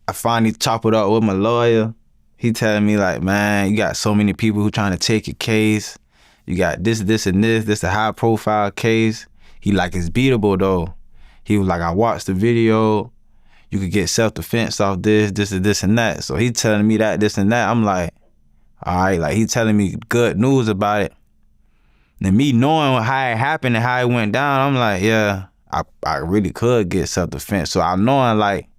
I finally chop it up with my lawyer. He telling me like, man, you got so many people who trying to take your case. You got this, and this. This a high profile case. He like, it's beatable though. He was like, I watched the video. You could get self-defense off this, and that. So he telling me that, this, and that. I'm like, all right, like he telling me good news about it. And me knowing how it happened and how it went down, I'm like, yeah, I really could get self-defense. So I'm knowing like,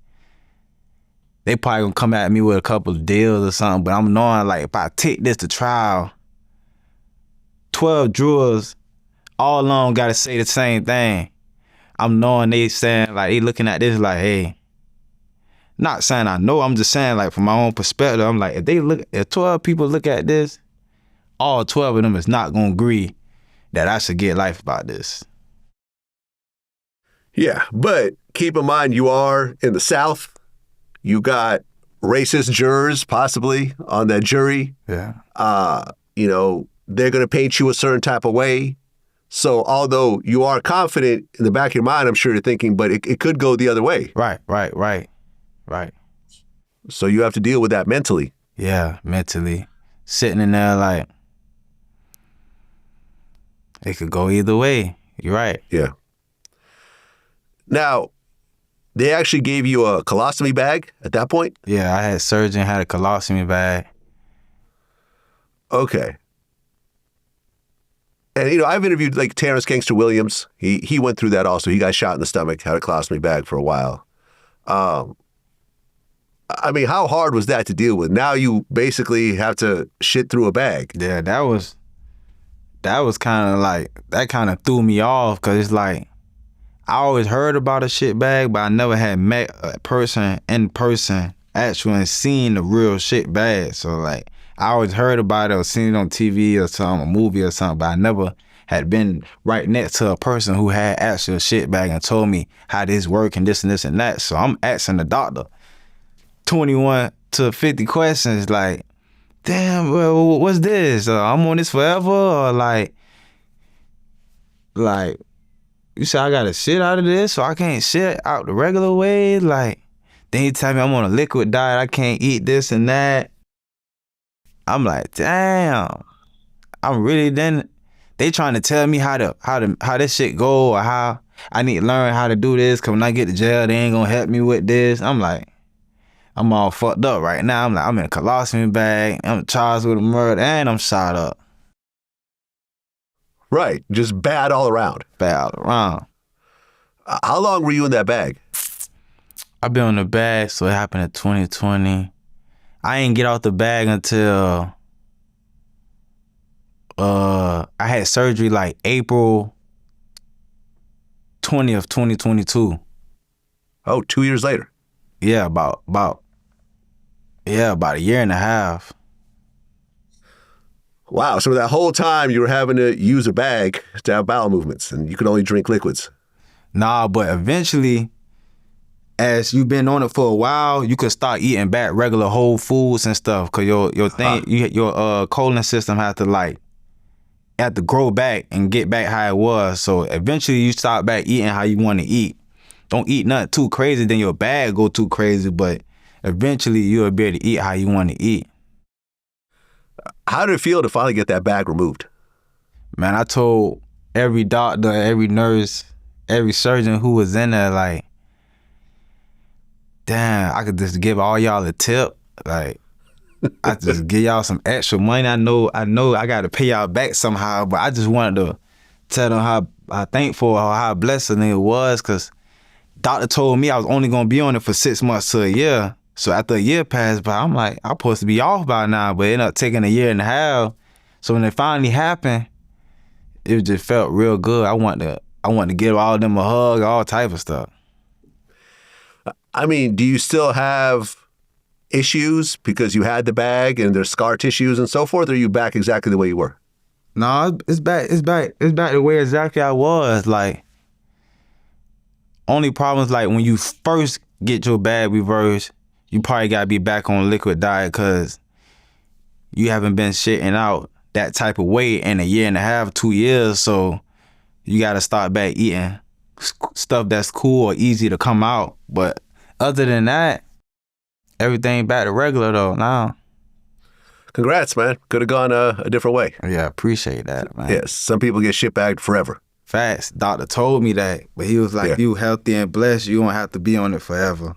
they probably gonna come at me with a couple of deals or something, but I'm knowing like, if I take this to trial, 12 jurors all along gotta say the same thing. I'm knowing they saying like, they looking at this like, hey, not saying I know, I'm just saying like from my own perspective, I'm like, if 12 people look at this, all 12 of them is not gonna agree that I should get life about this. Yeah, but keep in mind, you are in the South. You got racist jurors possibly on that jury. Yeah. They're going to paint you a certain type of way. So although you are confident in the back of your mind, I'm sure you're thinking, but it could go the other way. Right. Right. So you have to deal with that mentally. Yeah, mentally. Sitting in there like, it could go either way. You're right. Yeah. Now, they actually gave you a colostomy bag at that point? Yeah, I had surgery and had a colostomy bag. Okay. And, you know, I've interviewed, like, Terrence Gangster Williams. He went through that also. He got shot in the stomach, had a colostomy bag for a while. I mean, how hard was that to deal with? Now you basically have to shit through a bag. Yeah, that was kind of like, that kind of threw me off, because it's like, I always heard about a shit bag, but I never had met a person in person actually seen the real shit bag. So like, I always heard about it or seen it on TV or something, a movie or something, but I never had been right next to a person who had actually a shit bag and told me how this work and this and this and that. So I'm asking the doctor 21 to 50 questions like, damn, well, what's this? I'm on this forever? Or like, you say I gotta shit out of this, so I can't shit out the regular way? Like, then he tell me I'm on a liquid diet, I can't eat this and that. I'm like, damn. I'm really they trying to tell me how this shit go, or how I need to learn how to do this, cause when I get to jail, they ain't gonna help me with this. I'm like, I'm all fucked up right now. I'm like, I'm in a colostomy bag, I'm charged with a murder, and I'm shot up. Right, just bad all around. Bad all around. How long were you in that bag? I've been in the bag, so it happened in 2020. I ain't get out the bag until I had surgery like April 20th, 2022. Oh, 2 years later. Yeah, about a year and a half. Wow, so that whole time you were having to use a bag to have bowel movements, and you could only drink liquids. Nah, but eventually, as you've been on it for a while, you could start eating back regular whole foods and stuff, cause your colon system have to grow back and get back how it was. So eventually you start back eating how you want to eat. Don't eat nothing too crazy, then your bag go too crazy, but eventually you'll be able to eat how you want to eat. How did it feel to finally get that bag removed? Man, I told every doctor, every nurse, every surgeon who was in there, like, damn, I could just give all y'all a tip. Like, I just give y'all some extra money. I know I got to pay y'all back somehow, but I just wanted to tell them how thankful or how blessed it was, because doctor told me I was only going to be on it for 6 months to a year. So after a year passed by, I'm like, I'm supposed to be off by now, but it ended up taking a year and a half. So when it finally happened, it just felt real good. I want to give all of them a hug, all type of stuff. I mean, do you still have issues because you had the bag and there's scar tissues and so forth, or are you back exactly the way you were? No, it's back the way exactly I was. Like, only problems like when you first get your bag reversed, you probably gotta be back on liquid diet because you haven't been shitting out that type of weight in a year and a half, 2 years. So you gotta start back eating stuff that's cool or easy to come out. But other than that, everything back to regular though now. Congrats, man. Could have gone a different way. Yeah, appreciate that, man. Yes, some people get shit bagged forever. Facts. Doctor told me that, but he was like, you healthy and blessed, you don't have to be on it forever.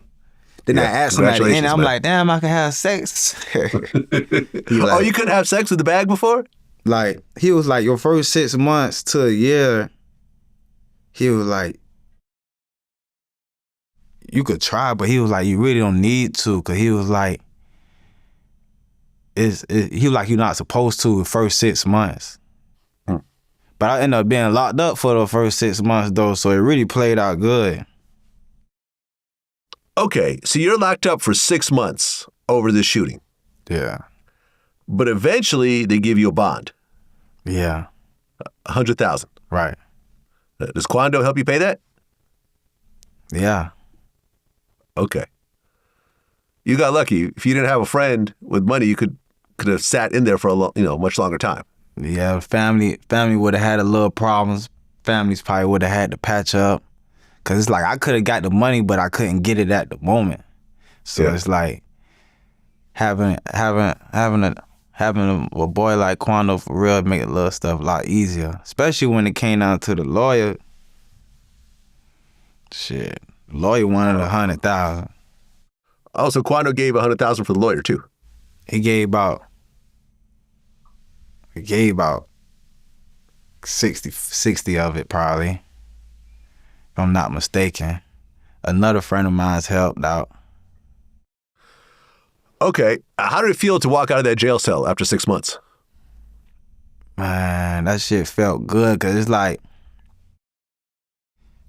Then I asked him at the end, I'm like, damn, I can have sex. Oh, you couldn't have sex with the bag before? Like, he was like, your first 6 months to a year, he was like, you could try, but he was like, you really don't need to, because he was like, he was like, you're not supposed to the first 6 months. But I ended up being locked up for the first 6 months, though, so it really played out good. Okay, so you're locked up for 6 months over this shooting. Yeah. But eventually, they give you a bond. Yeah. $100,000. Right. Does Quando help you pay that? Yeah. Okay. You got lucky. If you didn't have a friend with money, you could have sat in there for a much longer time. Yeah, family would have had a little problems. Families probably would have had to patch up. Cause it's like I could have got the money, but I couldn't get it at the moment. So it's like having a boy like Quando for real make a little stuff a lot easier, especially when it came down to the lawyer. Shit, the lawyer wanted 100,000. Oh, so Quando gave 100,000 for the lawyer too. He gave about 60 of it probably, if I'm not mistaken. Another friend of mine's helped out. Okay, how did it feel to walk out of that jail cell after 6 months? Man, that shit felt good, because it's like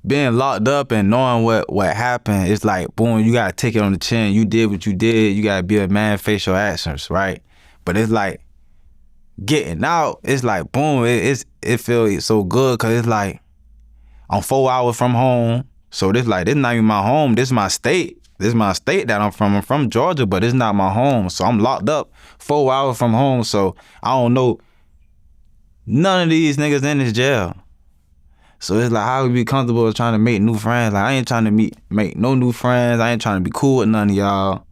being locked up and knowing what happened. It's like, boom, you got to take it on the chin. You did what you did. You got to be a man, face your actions, right? But it's like getting out, it's like, boom, it feels so good, because it's like I'm 4 hours from home. So this not even my home. This is my state. This is my state that I'm from. I'm from Georgia, but it's not my home. So I'm locked up 4 hours from home. So I don't know none of these niggas in this jail. So it's like, how we be comfortable trying to make new friends? Like, I ain't trying to make no new friends. I ain't trying to be cool with none of y'all.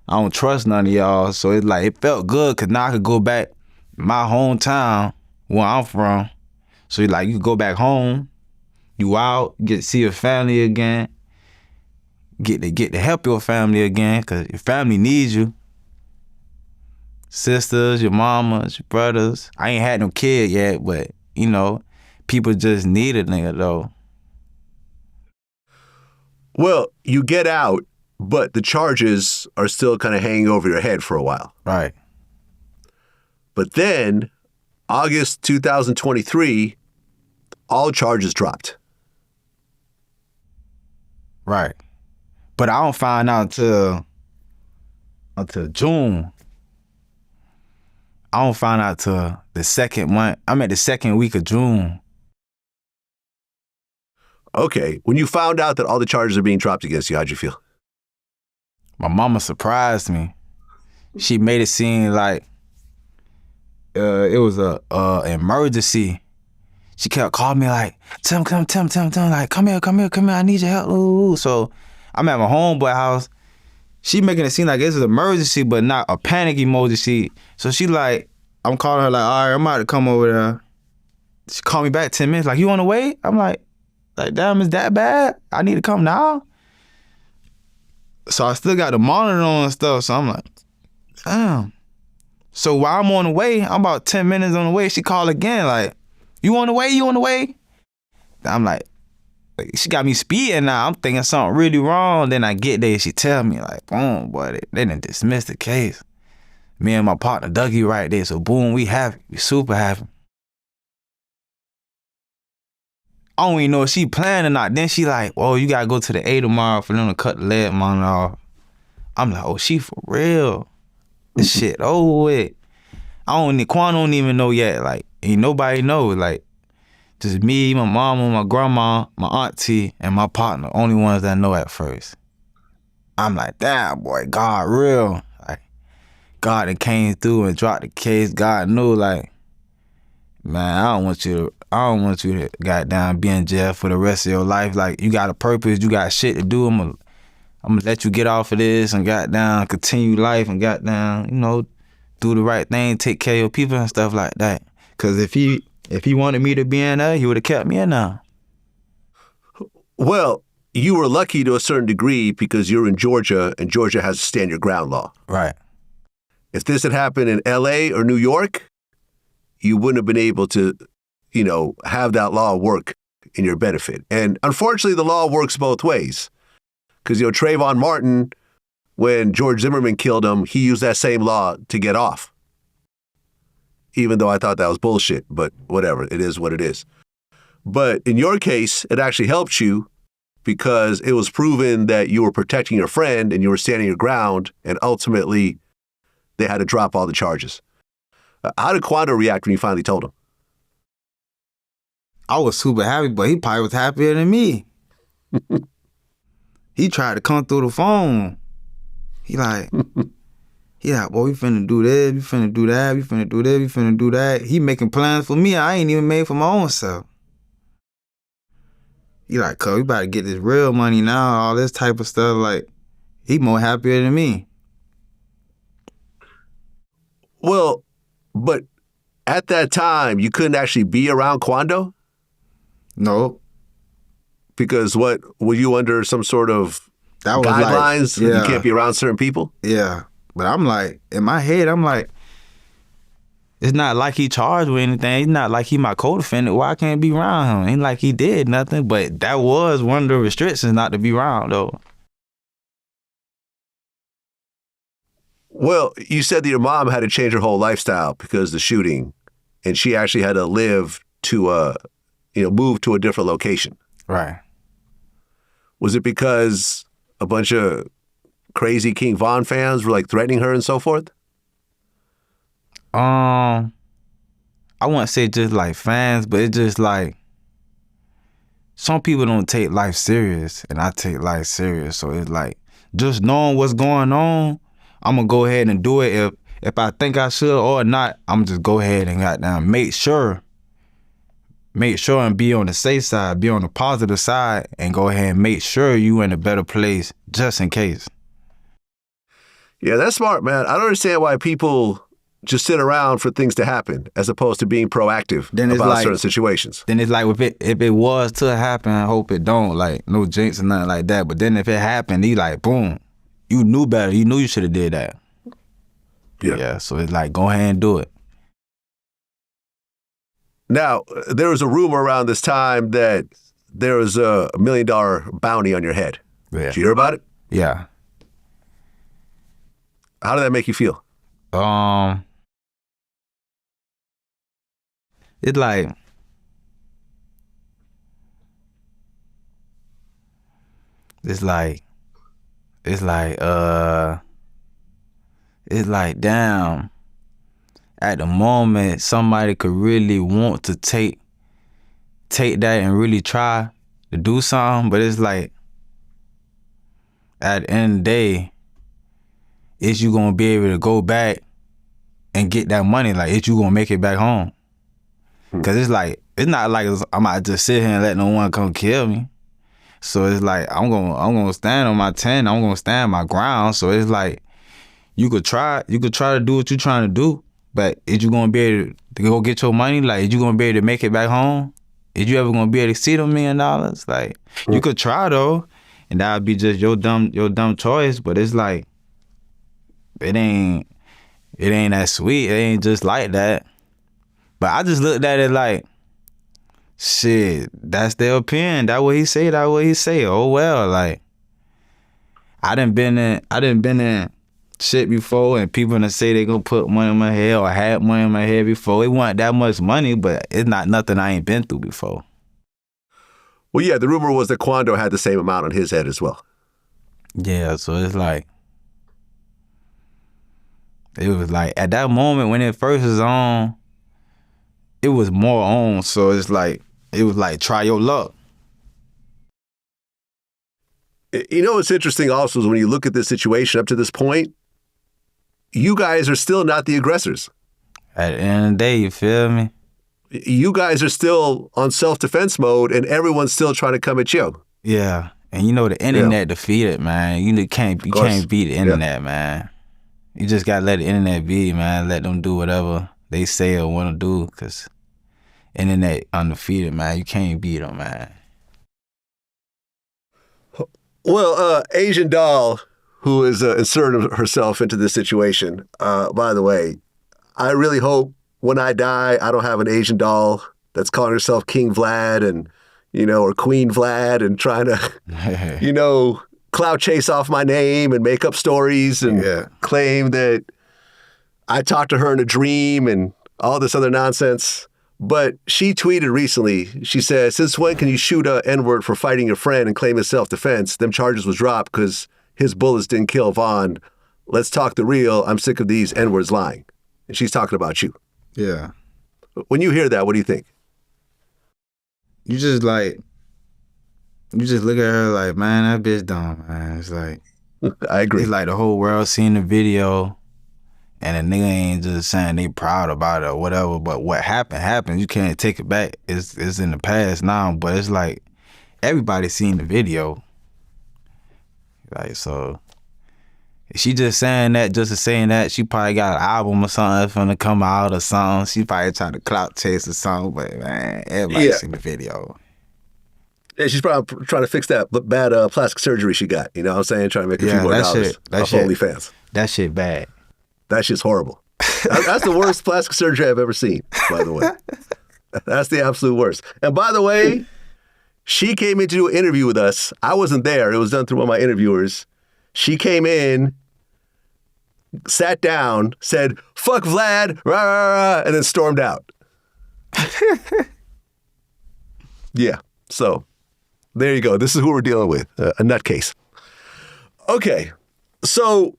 I don't trust none of y'all. So it's like, it felt good, because now I could go back my hometown where I'm from. So like, you go back home, you out, get to see your family again, get to help your family again, because your family needs you. Sisters, your mamas, your brothers. I ain't had no kid yet, but you know, people just need a nigga though. Well, you get out, but the charges are still kind of hanging over your head for a while. Right. But then, August 2023, all charges dropped. Right. But I don't find out until June. I don't find out till the second month. I'm at the second week of June. Okay. When you found out that all the charges are being dropped against you, how'd you feel? My mama surprised me. She made it seem like it was a emergency. She kept calling me like, Tim, like, come here, I need your help. Ooh. So I'm at my homeboy house. She making it seem like it's an emergency, but not a panic emergency. So she like, I'm calling her like, all right, I'm about to come over there. She called me back 10 minutes, like, you on the way? I'm like, damn, is that bad? I need to come now? So I still got the monitor on and stuff, so I'm like, damn. So while I'm on the way, I'm about 10 minutes on the way, she called again, like, you on the way? I'm like, she got me speeding now. I'm thinking something really wrong. Then I get there, she tell me like, boom, boy, they done dismissed the case. Me and my partner Dougie right there. So boom, we happy. We super happy. I don't even know if she planned or not. Then she like, oh, you gotta go to the A tomorrow for them to cut the leg monitor off. I'm like, oh, she for real. This shit over with. Quan don't even know yet. Like, ain't nobody know. Like, just me, my mama, my grandma, my auntie, and my partner. Only ones that know at first. I'm like, damn, boy, God real. Like, God that came through and dropped the case. God knew, like, man, I don't want you to goddamn be in jail for the rest of your life. Like, you got a purpose, you got shit to do. I'm gonna let you get off of this and goddamn continue life and goddamn, you know, do the right thing, take care of your people and stuff like that. Cause if he wanted me to be in there, he would have kept me in there. Well, you were lucky to a certain degree because you're in Georgia and Georgia has a stand your ground law. Right. If this had happened in LA or New York, you wouldn't have been able to, you know, have that law work in your benefit. And unfortunately, the law works both ways. Because, you know, Trayvon Martin, when George Zimmerman killed him, he used that same law to get off. Even though I thought that was bullshit, but whatever, it is what it is. But in your case, it actually helped you because it was proven that you were protecting your friend and you were standing your ground, and ultimately they had to drop all the charges. How did Quando react when you finally told him? I was super happy, but he probably was happier than me. He tried to come through the phone. He like, boy, we finna do this, we finna do that, we finna do this, we finna do that. He making plans for me I ain't even made for my own self. He like, cuz, we about to get this real money now, all this type of stuff. Like, he more happier than me. Well, but at that time, you couldn't actually be around Quando? No. Because what, were you under some sort of That was guidelines? like, yeah. You can't be around certain people? Yeah. But I'm like, in my head, I'm like, it's not like he charged with anything. It's not like he my co-defendant. Why I can't be around him? Ain't like he did nothing. But that was one of the restrictions, not to be around, though. Well, you said that your mom had to change her whole lifestyle because of the shooting, and she actually had to live to, move to a different location. Right. Was it because a bunch of crazy King Von fans were like threatening her and so forth? I wouldn't say just like fans, but it's just like some people don't take life serious, and I take life serious. So it's like just knowing what's going on, I'm gonna go ahead and do it. If I think I should or not, I'm just go ahead and goddamn make sure and be on the safe side, be on the positive side, and go ahead and make sure you in a better place just in case. Yeah, that's smart, man. I don't understand why people just sit around for things to happen as opposed to being proactive about certain situations. Then it's like if it was to happen, I hope it don't, like no jinx or nothing like that. But then if it happened, he like, boom, you knew better. You knew you should have did that. Yeah, so it's like, go ahead and do it. Now, there was a rumor around this time that there was a $1 million bounty on your head. Yeah. Did you hear about it? Yeah. How did that make you feel? It's like, damn, at the moment, somebody could really want to take that and really try to do something, but it's like, at the end of the day, is you gonna be able to go back and get that money? Like, is you gonna make it back home? Cause it's like, it's not like I might just sit here and let no one come kill me. So it's like, I'm gonna stand on my 10. I'm gonna stand my ground. So it's like, you could try to do what you're trying to do, but is you gonna be able to go get your money? Like, is you gonna be able to make it back home? Is you ever gonna be able to see them $1 million? Like, you could try though, and that would be just your dumb choice. But it's like, it ain't that sweet. It ain't just like that. But I just looked at it like, shit, that's their opinion. That what he say. Oh well, like, I done been in shit before, and people gonna say they gonna put money in my head or had money in my head before. It wasn't that much money, but it's not nothing I ain't been through before. Well, yeah, the rumor was that Quando had the same amount on his head as well. Yeah, so it's like, it was like, at that moment when it first was on, it was more on, so it's like, it was like, try your luck. You know what's interesting also is when you look at this situation up to this point, you guys are still not the aggressors. At the end of the day, you feel me? You guys are still on self-defense mode, and everyone's still trying to come at you. Yeah, and you know the internet defeated, man. You can't beat the internet, man. You just gotta let the internet be, man. Let them do whatever they say or want to do, because internet undefeated, man. You can't beat them, man. Well, Asian Doll, who is inserted herself into this situation, by the way, I really hope when I die, I don't have an Asian doll that's calling herself King Vlad and, or Queen Vlad and trying to, clout chase off my name and make up stories and claim that I talked to her in a dream and all this other nonsense. But she tweeted recently, she said, "Since when can you shoot a N-word for fighting your friend and claim it's self-defense? Them charges was dropped because his bullets didn't kill Vaughn. Let's talk the real. I'm sick of these N-words lying." And she's talking about you. Yeah. When you hear that, what do you think? You just look at her like, man, that bitch dumb, man. It's like, I agree. It's like the whole world seen the video, and a nigga ain't just saying they proud about it or whatever, but what happened. You can't take it back. It's in the past now, but it's like, everybody seen the video. Like, so, She just saying that just to saying that. She probably got an album or something that's gonna come out or something. She probably trying to clout chase or something, but man, everybody seen the video. Yeah, she's probably trying to fix that bad plastic surgery she got. You know what I'm saying? Trying to make a few more dollars off OnlyFans. That shit bad. That shit's horrible. That's the worst plastic surgery I've ever seen, by the way. That's the absolute worst. And by the way, she came in to do an interview with us. I wasn't there. It was done through one of my interviewers. She came in, sat down, said, "Fuck Vlad," rah, rah, rah, and then stormed out. Yeah, so there you go. This is who we're dealing with, a nutcase. Okay, so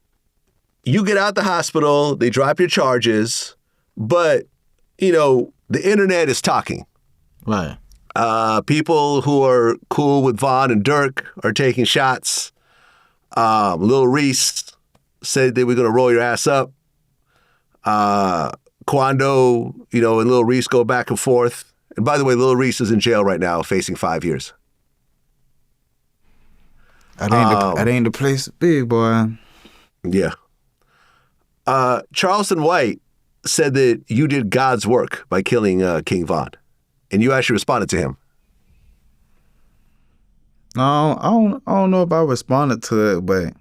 you get out the hospital, they drop your charges, but, you know, the internet is talking. Right. People who are cool with Von and Durk are taking shots. Lil Reese said they were going to roll your ass up. Quando, you know, and Lil Reese go back and forth. And by the way, Lil Reese is in jail right now, facing 5 years. That ain't the place to be, boy. Yeah. Charleston White said that you did God's work by killing King Von, and you actually responded to him. No, I don't know if I responded to it, but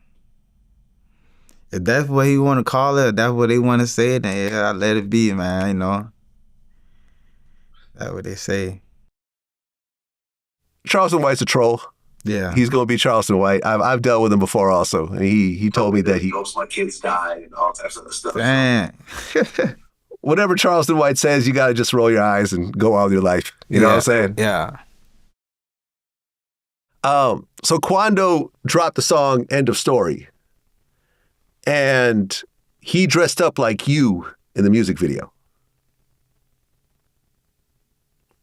if that's what he want to call it, if that's what they want to say, then yeah, I let it be, man. You know, that's what they say. Charleston White's a troll. Yeah, he's going to be Charleston White. I've dealt with him before also, and he told me that he hopes my kids die and all types of stuff. Man. Whatever Charleston White says, you got to just roll your eyes and go on with your life. You know what I'm saying? Yeah. So Quando dropped the song End of Story, and he dressed up like you in the music video.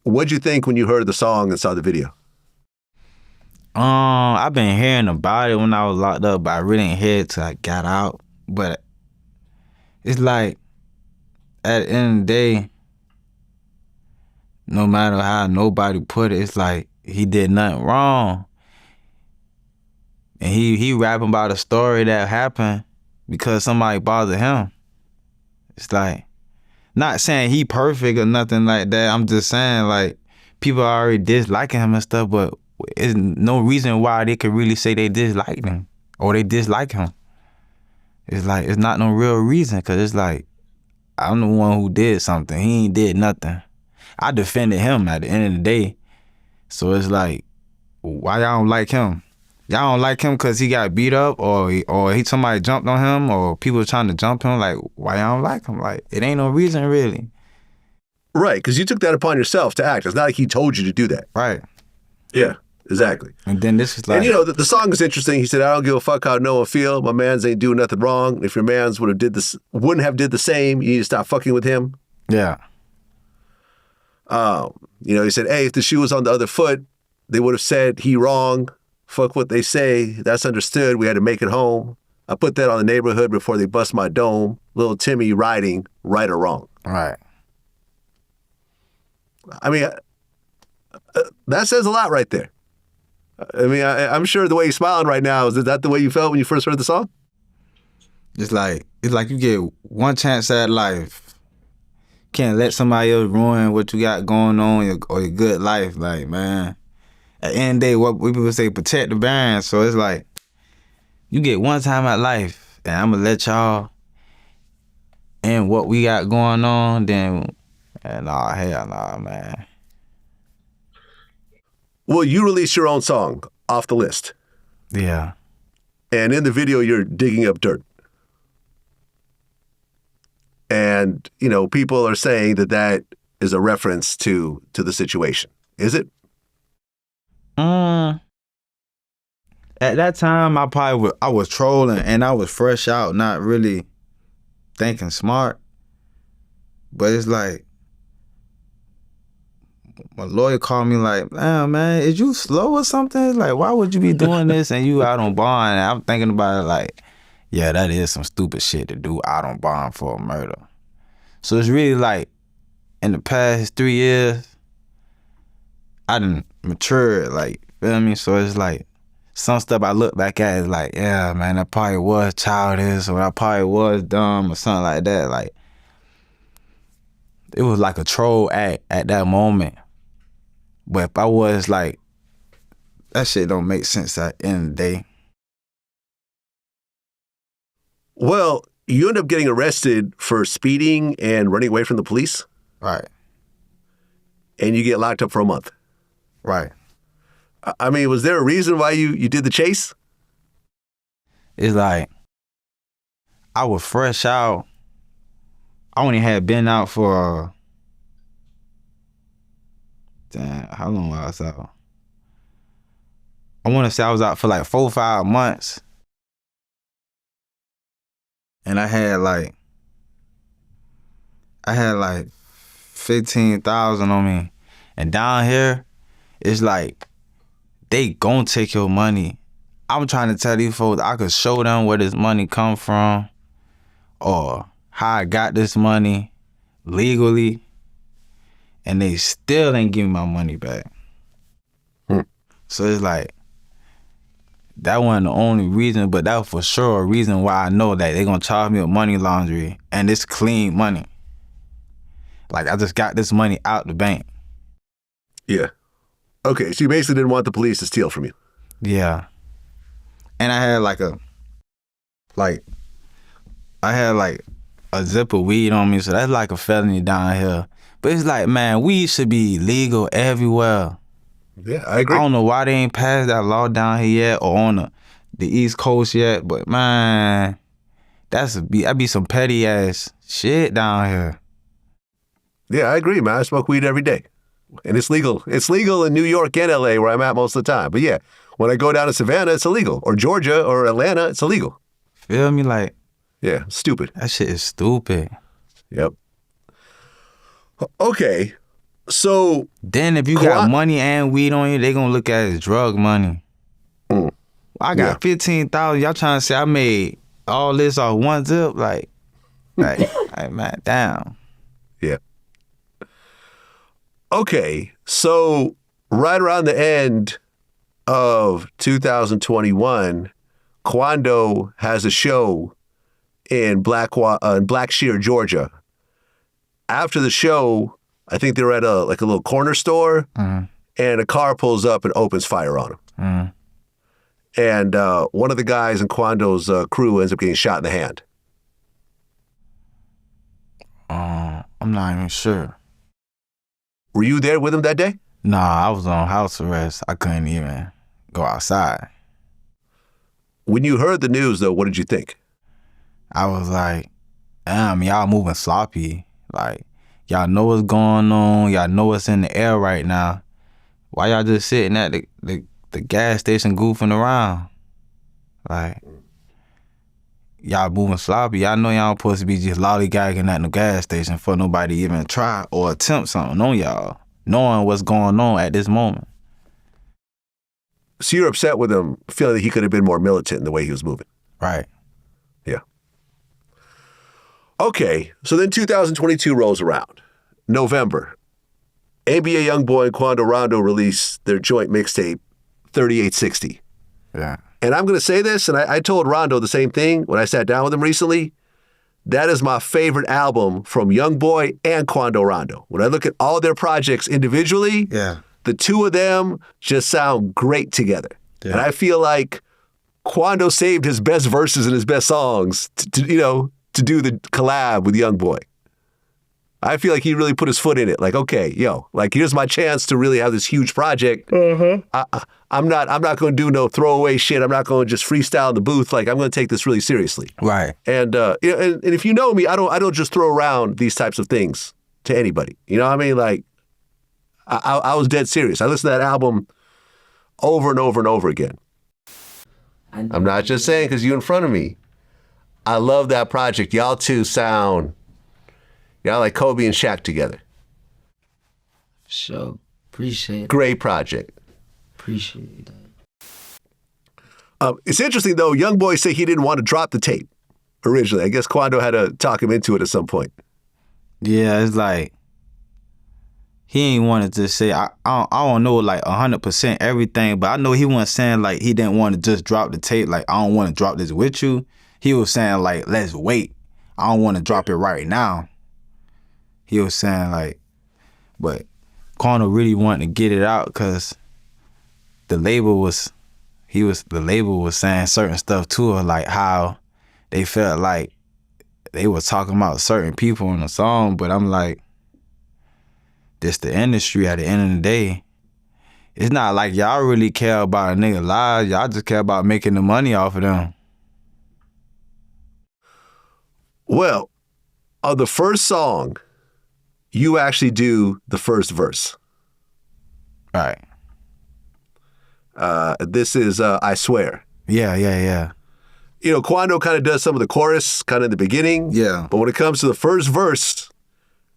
What'd you think when you heard the song and saw the video? I've been hearing about it when I was locked up, but I really didn't hear it till I got out. But it's like, at the end of the day, no matter how nobody put it, it's like he did nothing wrong. And he rapping about a story that happened because somebody bothered him. It's like, not saying he perfect or nothing like that. I'm just saying, like, people are already disliking him and stuff, but there's no reason why they could really say they dislike him or they dislike him. It's like, it's not no real reason, because it's like, I'm the one who did something. He ain't did nothing. I defended him at the end of the day. So it's like, why y'all don't like him? Y'all don't like him because he got beat up or somebody jumped on him or people trying to jump him? Like, why y'all don't like him? Like, it ain't no reason really. Right, because you took that upon yourself to act. It's not like he told you to do that. Right. Yeah, exactly. And then this is like... And you know, the song is interesting. He said, "I don't give a fuck how no one feel. My mans ain't doing nothing wrong. If your mans wouldn't have did the same, you need to stop fucking with him." Yeah. You know, he said, "Hey, if the shoe was on the other foot, they would have said he wrong. Fuck what they say. That's understood. We had to make it home. I put that on the neighborhood before they bust my dome. Little Timmy riding, right or wrong." Right. I mean, that says a lot right there. I mean, I'm sure the way you're smiling right now, is that the way you felt when you first heard the song? It's like you get one chance at life. Can't let somebody else ruin what you got going on or your good life. Like, man, at the end of the day, what people say, protect the band. So it's like, you get one time at life, and I'm gonna let y'all and what we got going on, then, nah, hell nah, man. Well, you released your own song, Off the List. Yeah. And in the video, you're digging up dirt. And, you know, people are saying that is a reference to the situation. Is it? At that time, I was trolling and I was fresh out, not really thinking smart. But it's like, my lawyer called me like, man, is you slow or something? It's like, why would you be doing this and you out on bond? And I'm thinking about it like, yeah, that is some stupid shit to do out on bond for a murder. So it's really like, in the past 3 years, I done matured, like, feel me? So it's like, some stuff I look back at is like, yeah, man, that probably was childish, or that probably was dumb, or something like that. Like, it was like a troll act at that moment. But if I was like, that shit don't make sense at the end of the day. Well, you end up getting arrested for speeding and running away from the police, Right, and you get locked up for a month. right. I mean, was there a reason why you did the chase? It's like, I was fresh out. I only had been out for, damn, how long was I out? I want to say I was out for like 4 or 5 months. And I had like 15,000 on me. And down here, it's like, they gon' take your money. I'm trying to tell these folks I could show them where this money come from or how I got this money legally, and they still ain't give me my money back. So it's like, that wasn't the only reason, but that was for sure a reason why I know that they gonna charge me with money laundering, and it's clean money. Like, I just got this money out the bank. Yeah. Okay, so you basically didn't want the police to steal from you. Yeah. And I had a zip of weed on me, so that's like a felony down here. But it's like, man, weed should be legal everywhere. Yeah, I agree. I don't know why they ain't passed that law down here yet or on the East Coast yet, but man, that'd be some petty ass shit down here. Yeah, I agree, man. I smoke weed every day. And it's legal. It's legal in New York and LA where I'm at most of the time. But yeah, when I go down to Savannah, it's illegal. Or Georgia or Atlanta, it's illegal. Feel me? Like, yeah, stupid. that shit is stupid. Yep. Okay, so... Then if you got money and weed on you, they gonna look at it as drug money. I got 15,000. Y'all trying to say I made all this off one zip? Like man, damn. Yeah. Okay, so right around the end of 2021, Quando has a show in Blackshear, Georgia. After the show, I think they were at a little corner store, and a car pulls up and opens fire on them. And one of the guys in Quando's crew ends up getting shot in the hand. I'm not even sure. Were you there with him that day? Nah, I was on house arrest. I couldn't even go outside. When you heard the news, though, what did you think? I was like, damn, y'all moving sloppy. Like, y'all know what's going on. Y'all know what's in the air right now. Why y'all just sitting at the gas station goofing around? Like, y'all moving sloppy. Y'all know y'all supposed to be just lollygagging at the gas station for nobody to even try or attempt something on y'all, knowing what's going on at this moment. So you're upset with him, feeling that he could have been more militant in the way he was moving. Right. Yeah. Okay, so then 2022 rolls around. November. NBA Youngboy and Quando Rondo release their joint mixtape, 3860. Yeah. And I'm going to say this, and I told Rondo the same thing when I sat down with him recently. That is my favorite album from Youngboy and Quando Rondo. When I look at all their projects individually, the two of them just sound great together. Yeah. And I feel like Quando saved his best verses and his best songs to do the collab with Youngboy. I feel like he really put his foot in it. Like, okay, here's my chance to really have this huge project. I'm not going to do no throwaway shit. I'm not going to just freestyle in the booth. Like, I'm going to take this really seriously. Right. And and if you know me, I don't just throw around these types of things to anybody. You know what I mean? Like, I was dead serious. I listened to that album over and over and over again. I'm not just saying because you in front of me. I love that project. Y'all two sound, y'all like Kobe and Shaq together. Sure. Appreciate it. Great project. Appreciate that. It's interesting, though. Youngboy said he didn't want to drop the tape originally. I guess Quando had to talk him into it at some point. Yeah, it's like he ain't wanted to say, I don't know like 100% everything, but I know he wasn't saying like he didn't want to just drop the tape, like I don't want to drop this with you. He was saying like, let's wait. I don't want to drop it right now. He was saying like, but Quando really wanted to get it out because the label was saying certain stuff to her, like how they felt like they were talking about certain people in the song, but I'm like, this the industry at the end of the day. It's not like y'all really care about a nigga lives. Y'all just care about making the money off of them. Well, on the first song, you actually do the first verse. Right. This is I Swear. Yeah. You know, Quando kind of does some of the chorus kind of in the beginning. Yeah. But when it comes to the first verse,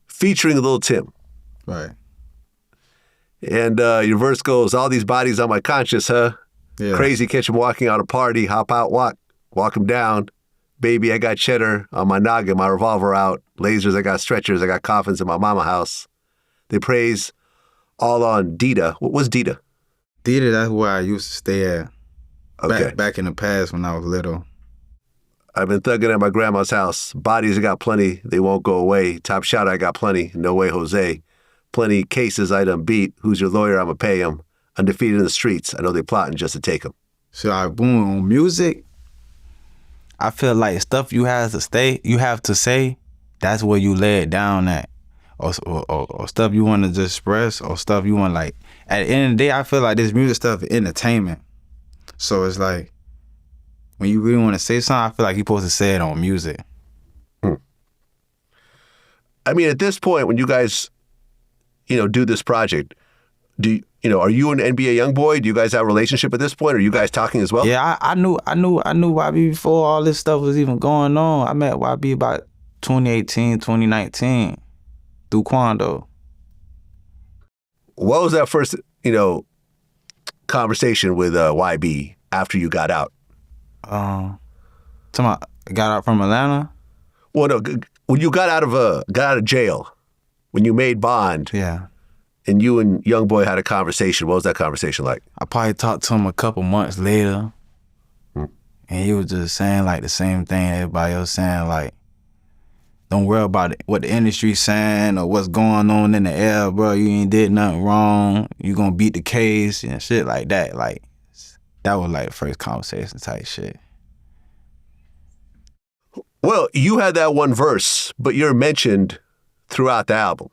featuring Lul Tim. Right. And your verse goes, all these bodies on my conscience, huh? Yeah. Crazy, catch 'em walking out a party, hop out, walk 'em down. Baby, I got cheddar on my noggin, my revolver out. Lasers, I got stretchers, I got coffins in my mama house. They praise all on Dita. What was Dita? Theater, that's where I used to stay at. Okay. Back in the past when I was little. I've been thugging at my grandma's house. Bodies, I got plenty, they won't go away. Top shot, I got plenty, no way, Jose. Plenty cases I done beat. Who's your lawyer? I'ma pay him. Undefeated in the streets. I know they plotting just to take him. So I boom on music. I feel like stuff you have to say, that's where you lay it down at. Or stuff you want to just express, or stuff you want like. At the end of the day, I feel like this music stuff is entertainment. So it's like, when you really want to say something, I feel like you're supposed to say it on music. I mean, at this point, when you guys, do this project, are you an NBA young boy? Do you guys have a relationship at this point? Are you guys talking as well? Yeah, I knew YB before all this stuff was even going on. I met YB about 2018, 2019 through Quando. What was that first, conversation with YB after you got out? Got out from Atlanta? Well, no, when you got out of jail, when you made bond, Yeah. and you and young boy had a conversation. What was that conversation like? I probably talked to him a couple months later, and he was just saying like the same thing everybody else saying, like, don't worry about what the industry's saying or what's going on in the air, bro. You ain't did nothing wrong. You gonna beat the case and shit like that. Like, that was like the first conversation type shit. Well, you had that one verse, but you're mentioned throughout the album.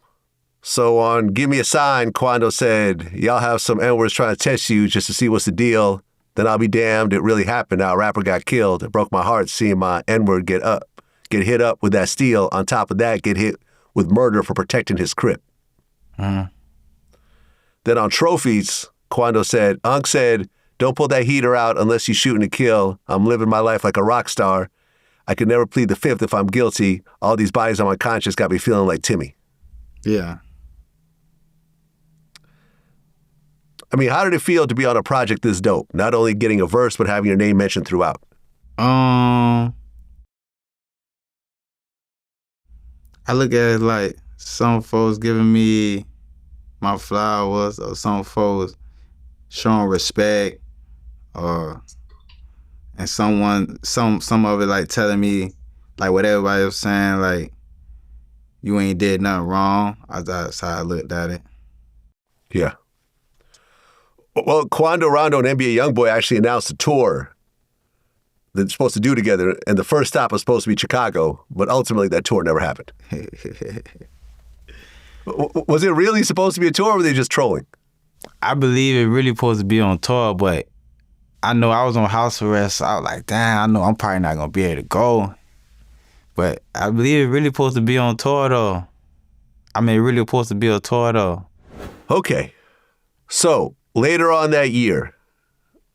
So on Give Me a Sign, Quando said, y'all have some N-words trying to test you just to see what's the deal. Then I'll be damned, it really happened. Our rapper got killed. It broke my heart seeing my N-word get hit up with that steel. On top of that, get hit with murder for protecting his crib. Mm-hmm. Then on Trophies, Quando said, Unc said, don't pull that heater out unless you're shooting to kill. I'm living my life like a rock star. I could never plead the fifth if I'm guilty. All these bodies on my conscience got me feeling like Timmy. Yeah. I mean, how did it feel to be on a project this dope? Not only getting a verse, but having your name mentioned throughout. I look at it like some folks giving me my flowers, or some folks showing respect, and some of it like telling me like what everybody was saying, like, you ain't did nothing wrong. That's how I looked at it. Yeah. Well, Quando Rondo and NBA Youngboy actually announced a tour that they're supposed to do together, and the first stop was supposed to be Chicago, but ultimately that tour never happened. Was it really supposed to be a tour, or were they just trolling? I believe it really supposed to be on tour, but I know I was on house arrest, so I was like, damn, I know I'm probably not going to be able to go. But I believe it really supposed to be on tour, though. I mean, it really supposed to be a tour, though. Okay. So, later on that year,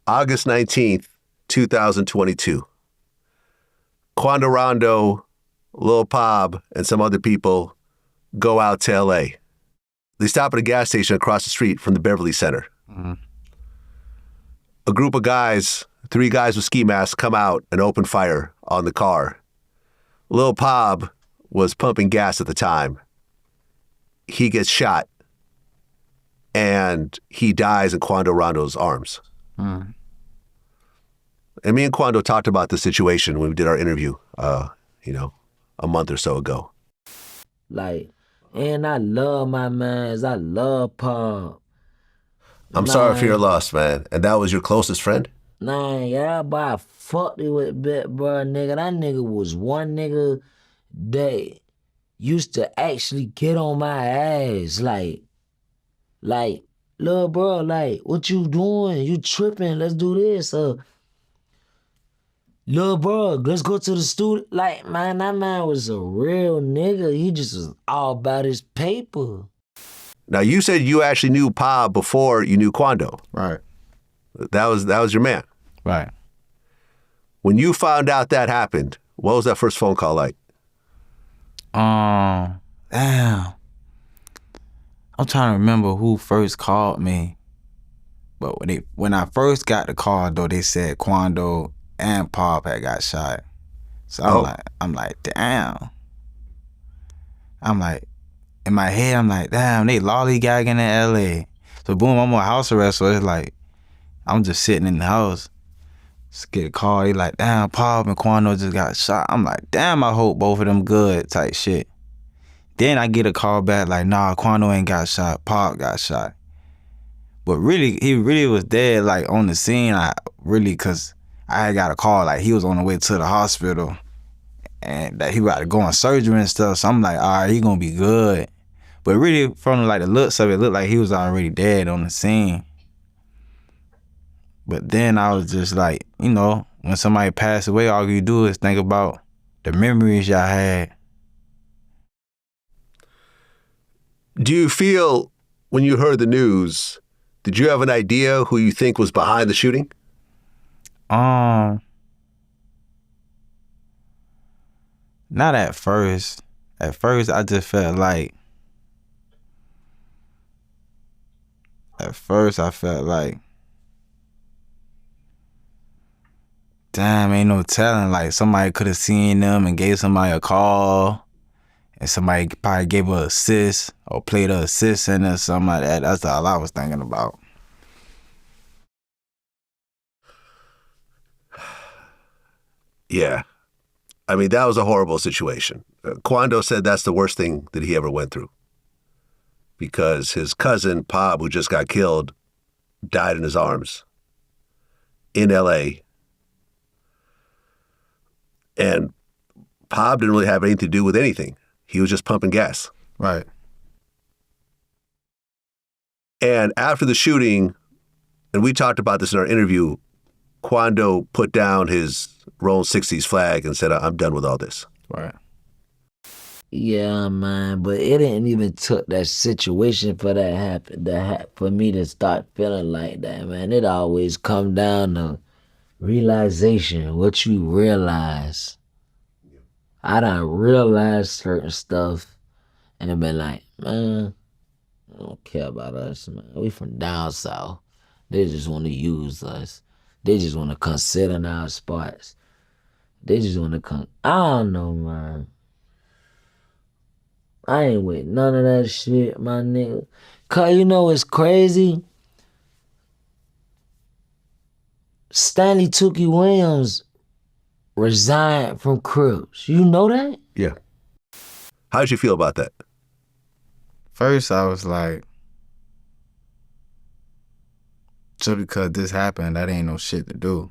August 19th, 2022, Quando Rondo, Lul Pab, and some other people go out to L.A. They stop at a gas station across the street from the Beverly Center. Mm-hmm. A group of guys, 3 guys with ski masks, come out and open fire on the car. Lul Pab was pumping gas at the time. He gets shot and he dies in Quando Rondo's arms. And me and Quando talked about the situation when we did our interview, a month or so ago. Like, and I love my mans. I love Pab. I'm sorry for your loss, man. And that was your closest friend? Nah, yeah, but I fucked it with bit, bro, nigga. That nigga was one nigga that used to actually get on my ass. Like, little bro, like, what you doing? You tripping? Let's do this. Little bro, let's go to the studio. Like, man, that man was a real nigga. He just was all about his paper. Now, you said you actually knew Pab before you knew Quando. Right. That was your man. Right. When you found out that happened, what was that first phone call like? Damn. I'm trying to remember who first called me. But when I first got the call, though, they said Quando and Pab had got shot. So I'm like, damn. I'm like, in my head, I'm like, damn, they lollygagging in LA. So boom, I'm on house arrest, so it's like, I'm just sitting in the house. Just get a call, they like, damn, Pab and Quando just got shot. I'm like, damn, I hope both of them good, type shit. Then I get a call back like, nah, Quando ain't got shot, Pab got shot. But really, he really was dead, like, on the scene, cause I had got a call, like, he was on the way to the hospital and that he about to go on surgery and stuff. So I'm like, all right, he gonna be good. But really, from like the looks of it, looked like he was already dead on the scene. But then I was just like, when somebody passed away, all you do is think about the memories y'all had. Do you feel, when you heard the news, did you have an idea who you think was behind the shooting? Not at first. At first, I just felt like, damn, ain't no telling. Like, somebody could have seen them and gave somebody a call, and somebody probably gave her assist or played her assist in or something like that. That's all I was thinking about. Yeah. I mean, that was a horrible situation. Quando said that's the worst thing that he ever went through, because his cousin, Pab, who just got killed, died in his arms in L.A., and Pab didn't really have anything to do with anything. He was just pumping gas. Right. And after the shooting, and we talked about this in our interview, Quando put down his Rolling 60s flag and said, I'm done with all this. Right. Yeah, man, but it didn't even took that situation for that happen, for me to start feeling like that, man. It always come down to realization, what you realize. I done realized certain stuff and been like, man, I don't care about us, man. We from down south. They just want to use us. They just want to come sit in our spots. They just want to come. I don't know, man. I ain't with none of that shit, my nigga. Cause you know what's crazy? Stanley Tookie Williams resigned from Crips. You know that? Yeah. How did you feel about that? First, I was like, just because this happened, that ain't no shit to do.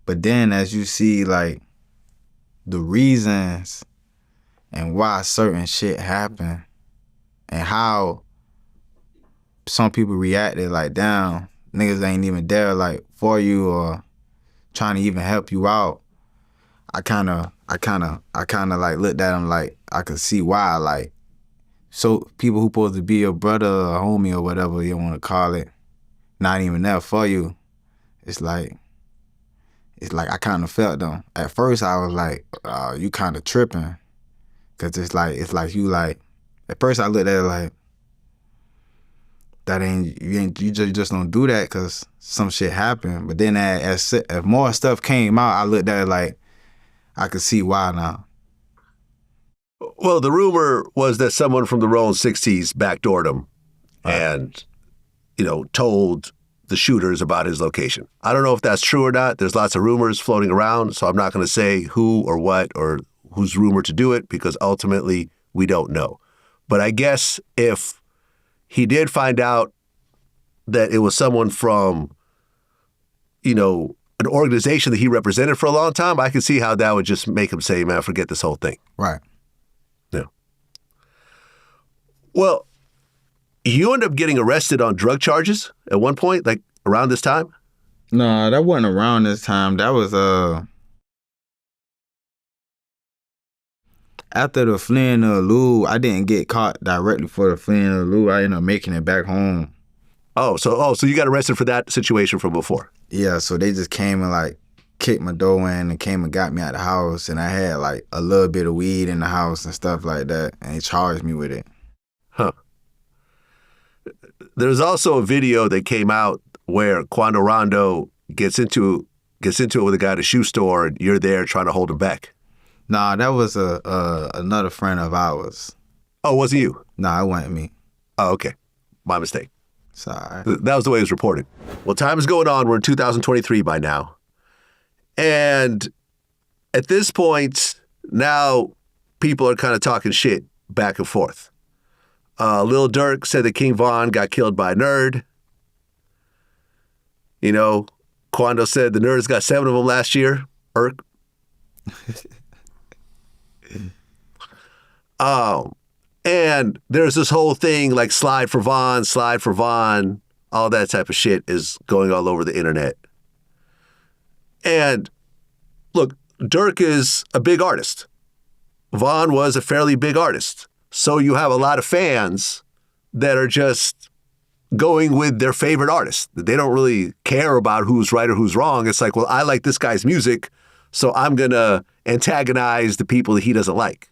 But then as you see, like, the reasons and why certain shit happened and how some people reacted, like, damn, niggas ain't even there, like, for you or trying to even help you out, I kind of like looked at them like I could see why, like, so people who supposed to be your brother or homie or whatever you want to call it, not even there for you. It's like I kind of felt them. At first I was like, you kind of tripping, cause it's like you like. At first I looked at it like, you just don't do that cause some shit happened. But then as more stuff came out, I looked at it like I could see why now. Well, the rumor was that someone from the Rolling 60s backdoored him and, told the shooters about his location. I don't know if that's true or not. There's lots of rumors floating around, so I'm not going to say who or what or who's rumored to do it because ultimately we don't know. But I guess if he did find out that it was someone from, an organization that he represented for a long time, I could see how that would just make him say, man, forget this whole thing. Right. Yeah. Well, you end up getting arrested on drug charges at one point, like around this time? No, that wasn't around this time. That was after the fleeing of Lul. I didn't get caught directly for the fleeing of Lul. I ended up making it back home. So you got arrested for that situation from before? Yeah, so they just came and like kicked my door in and came and got me out the house, and I had like a little bit of weed in the house and stuff like that, and they charged me with it. Huh. There's also a video that came out where Quando Rondo gets into it with a guy at a shoe store, and you're there trying to hold him back. Nah, that was another friend of ours. Oh, wasn't you? Nah, it wasn't me. Oh, okay. My mistake. Sorry. That was the way it was reported. Well, time is going on. We're in 2023 by now. And at this point, now people are kind of talking shit back and forth. Lil Durk said that King Von got killed by a nerd. Quando said the nerds got 7 of them last year. Irk. And there's this whole thing like slide for Von, all that type of shit is going all over the internet. And look, Durk is a big artist. Von was a fairly big artist. So you have a lot of fans that are just going with their favorite artist. They don't really care about who's right or who's wrong. It's like, well, I like this guy's music, so I'm going to antagonize the people that he doesn't like.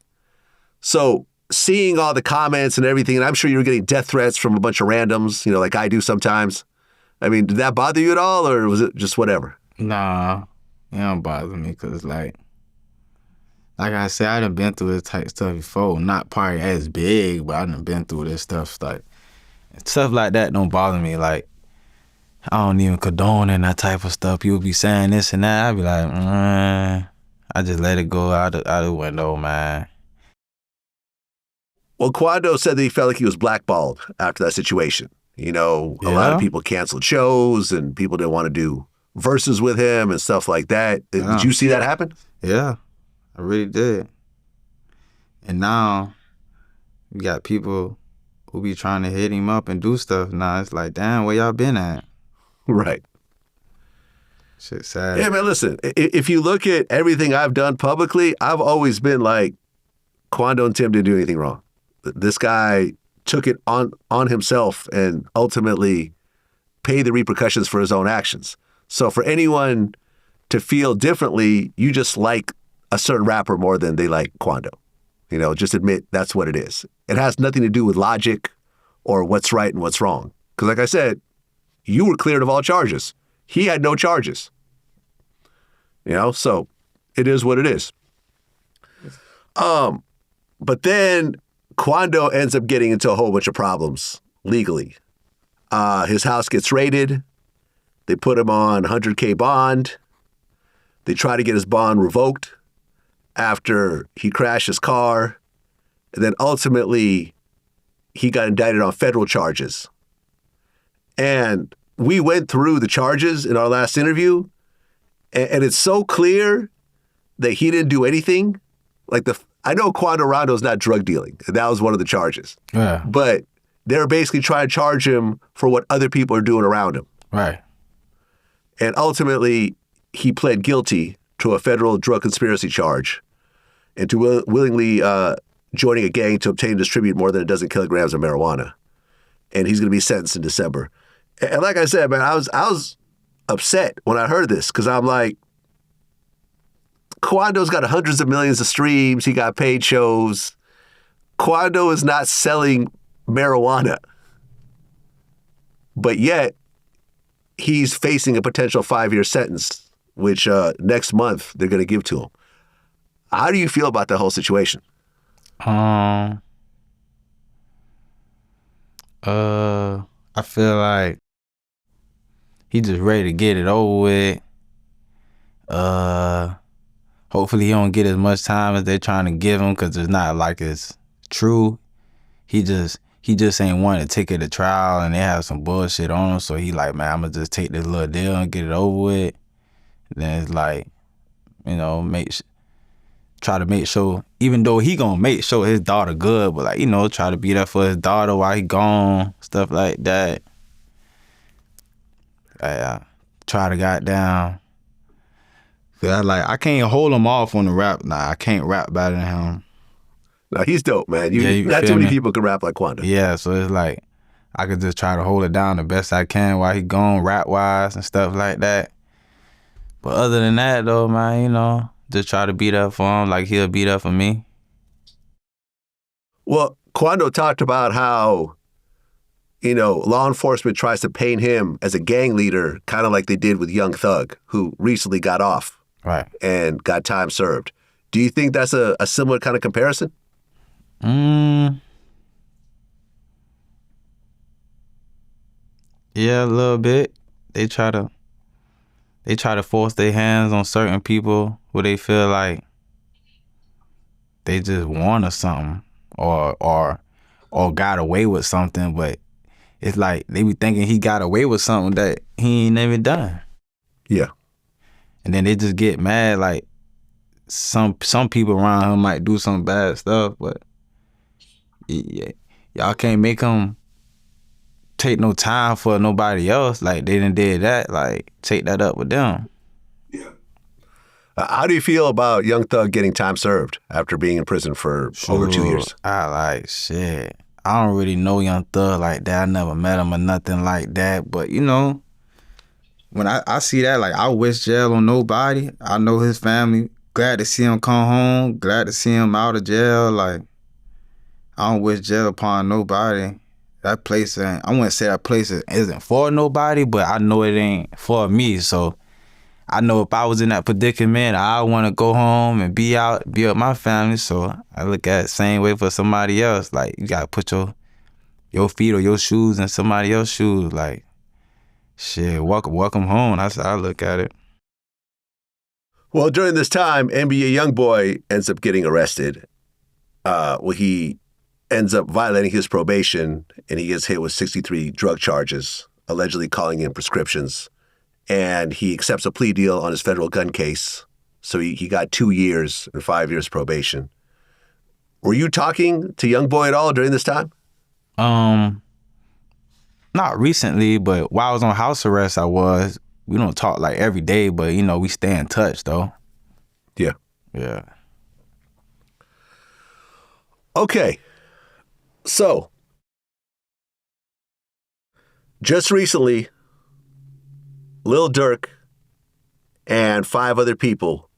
So seeing all the comments and everything, and I'm sure you were getting death threats from a bunch of randoms, like I do sometimes. I mean, did that bother you at all, or was it just whatever? Nah, it don't bother me because, like I said, I done been through this type stuff before. Not probably as big, but I done been through this stuff. Like, stuff like that don't bother me. Like, I don't even condone in that type of stuff. People be saying this and that. I be like, I just let it go out the window, man. Well, Quando said that he felt like he was blackballed after that situation. A lot of people canceled shows and people didn't want to do verses with him and stuff like that. Yeah. Did you see that happen? Yeah, I really did. And now you got people who be trying to hit him up and do stuff. Now it's like, damn, where y'all been at? Right. Shit sad. Yeah, man, listen, if you look at everything I've done publicly, I've always been like, Quando and Tim didn't do anything wrong. This guy took it on himself and ultimately paid the repercussions for his own actions. So for anyone to feel differently, you just like a certain rapper more than they like Quando. Just admit that's what it is. It has nothing to do with logic or what's right and what's wrong. Because like I said, you were cleared of all charges. He had no charges. So it is what it is. But then Quando ends up getting into a whole bunch of problems legally. His house gets raided. They put him on $100K bond. They try to get his bond revoked after he crashed his car. And then ultimately, he got indicted on federal charges. And we went through the charges in our last interview, and it's so clear that he didn't do anything. I know Quando Rondo is not drug dealing. That was one of the charges. Yeah. But they're basically trying to charge him for what other people are doing around him. Right. And ultimately, he pled guilty to a federal drug conspiracy charge and to willingly joining a gang to obtain and distribute more than a dozen kilograms of marijuana. And he's going to be sentenced in December. And like I said, man, I was upset when I heard this because I'm like, Quando's got hundreds of millions of streams. He got paid shows. Quando is not selling marijuana. But yet, he's facing a potential 5-year sentence, which next month they're going to give to him. How do you feel about the whole situation? I feel like he just ready to get it over with. Hopefully he don't get as much time as they trying to give him, because it's not like it's true. He just ain't want to take it to trial, and they have some bullshit on him. So he like, man, I'm gonna just take this little deal and get it over with. Then it's like, you know, try to make sure, even though he gonna make sure his daughter good, but like, you know, try to be there for his daughter while he gone, stuff like that. Try to goddamn. Cause I can't hold him off on the rap. Nah, I can't rap better than him. No, he's dope, man. You Not too feel many me? people can rap like Quando. Yeah, so it's like I could just try to hold it down the best I can while he gone, rap wise and stuff like that. But other than that though, man, you know, just try to beat up for him like he'll beat up for me. Well, Quando talked about how, you know, law enforcement tries to paint him as a gang leader, kind of like they did with Young Thug, who recently got off Right. and got time served. Do you think that's a similar kind of comparison? Yeah, a little bit. They try to force their hands on certain people where they feel like they just want or something, or got away with something, but it's like they be thinking he got away with something that he ain't never done. Yeah. And then they just get mad, like some people around him might do some bad stuff, but yeah, y'all can't make him take no time for nobody else. Like they done did that, like take that up with them. Yeah. How do you feel about Young Thug getting time served after being in prison for over 2 years? I like shit. I don't really know Young Thug like that. I never met him or nothing like that. But you know, when I see that, like I wish jail on nobody. I know his family. Glad to see him come home. Glad to see him out of jail. Like I don't wish jail upon nobody. That place ain't, I wouldn't say that place isn't for nobody, but I know it ain't for me. So I know if I was in that predicament, I want to go home and be with my family. So I look at it the same way for somebody else. Like you gotta put your feet or your shoes in somebody else's shoes. Like shit, welcome home. That's how I look at it. Well, during this time, NBA YoungBoy ends up getting arrested. He ends up violating his probation, and he gets hit with 63 drug charges, allegedly calling in prescriptions. And he accepts a plea deal on his federal gun case. So he got 2 years and 5 years probation. Were you talking to YoungBoy at all during this time? Not recently, but while I was on house arrest, I was. We don't talk like every day, but you know, we stay in touch though. Yeah. Yeah. Okay. So, just recently, Lil Durk and 5 other people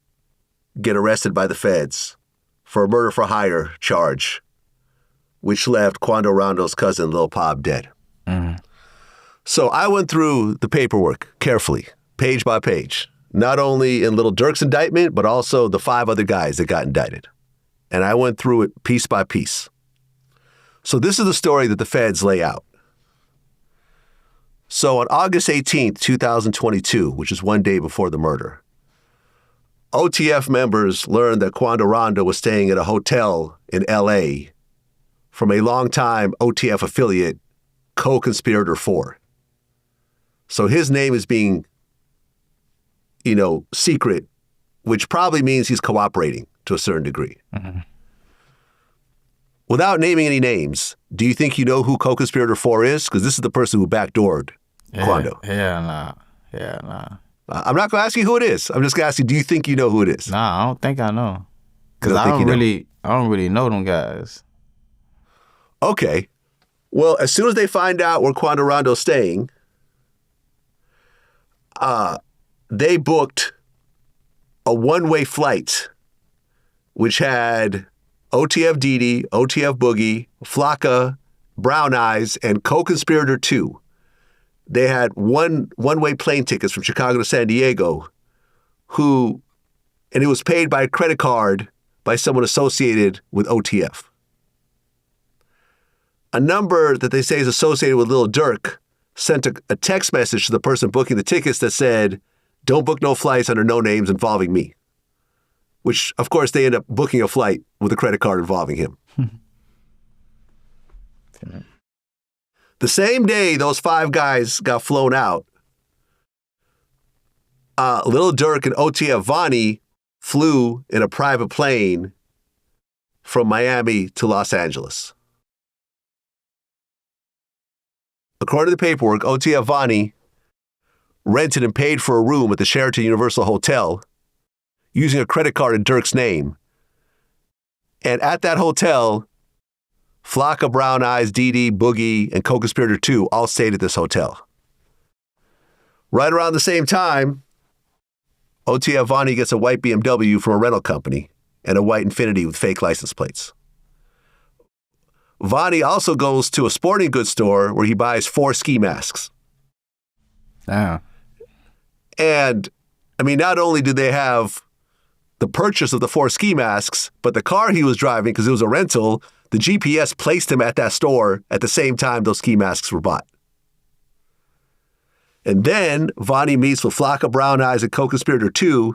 get arrested by the feds for a murder for hire charge, which left Quando Rondo's cousin Lul Pab dead. Mm. So I went through the paperwork carefully, page by page, not only in Lil Durk's indictment, but also the 5 other guys that got indicted. And I went through it piece by piece. So this is the story that the feds lay out. So on August 18th, 2022, which is one day before the murder, OTF members learned that Quando Rondo was staying at a hotel in LA from a longtime OTF affiliate, co-conspirator 4. So his name is being, secret, which probably means he's cooperating to a certain degree. Mm-hmm. Without naming any names, do you think you know who co-conspirator 4 is? Because this is the person who backdoored Quando. Yeah, nah. I'm not going to ask you who it is. I'm just going to ask you, do you think you know who it is? Nah, I don't think I know. Because You I don't think don't you know? I don't really know them guys. Okay. Well, as soon as they find out where Quando Rondo's staying, they booked a one-way flight, which had OTF Didi, OTF Boogie, Flocka, Brown Eyes, and co-conspirator 2. They had one-way plane tickets from Chicago to San Diego, and it was paid by a credit card by someone associated with OTF. a number that they say is associated with Lil Durk sent a text message to the person booking the tickets that said, "Don't book no flights under no names involving me." Which, of course, they end up booking a flight with a credit card involving him. The same day those 5 guys got flown out, Lil Durk and OTF Vonnie flew in a private plane from Miami to Los Angeles. According to the paperwork, OTF Vonnie rented and paid for a room at the Sheraton Universal Hotel using a credit card in Durk's name. And at that hotel, Flocka, Brown Eyes, Dee, Boogie, and Co-Conspirator 2 all stayed at this hotel. Right around the same time, OTF Vonnie gets a white BMW from a rental company and a white Infiniti with fake license plates. Vonnie also goes to a sporting goods store where he buys 4 ski masks. Damn. And, I mean, not only did they have the purchase of the 4 ski masks, but the car he was driving, because it was a rental, the GPS placed him at that store at the same time those ski masks were bought. And then Vonnie meets with Flocka, Brown Eyes, and Co-Conspirator 2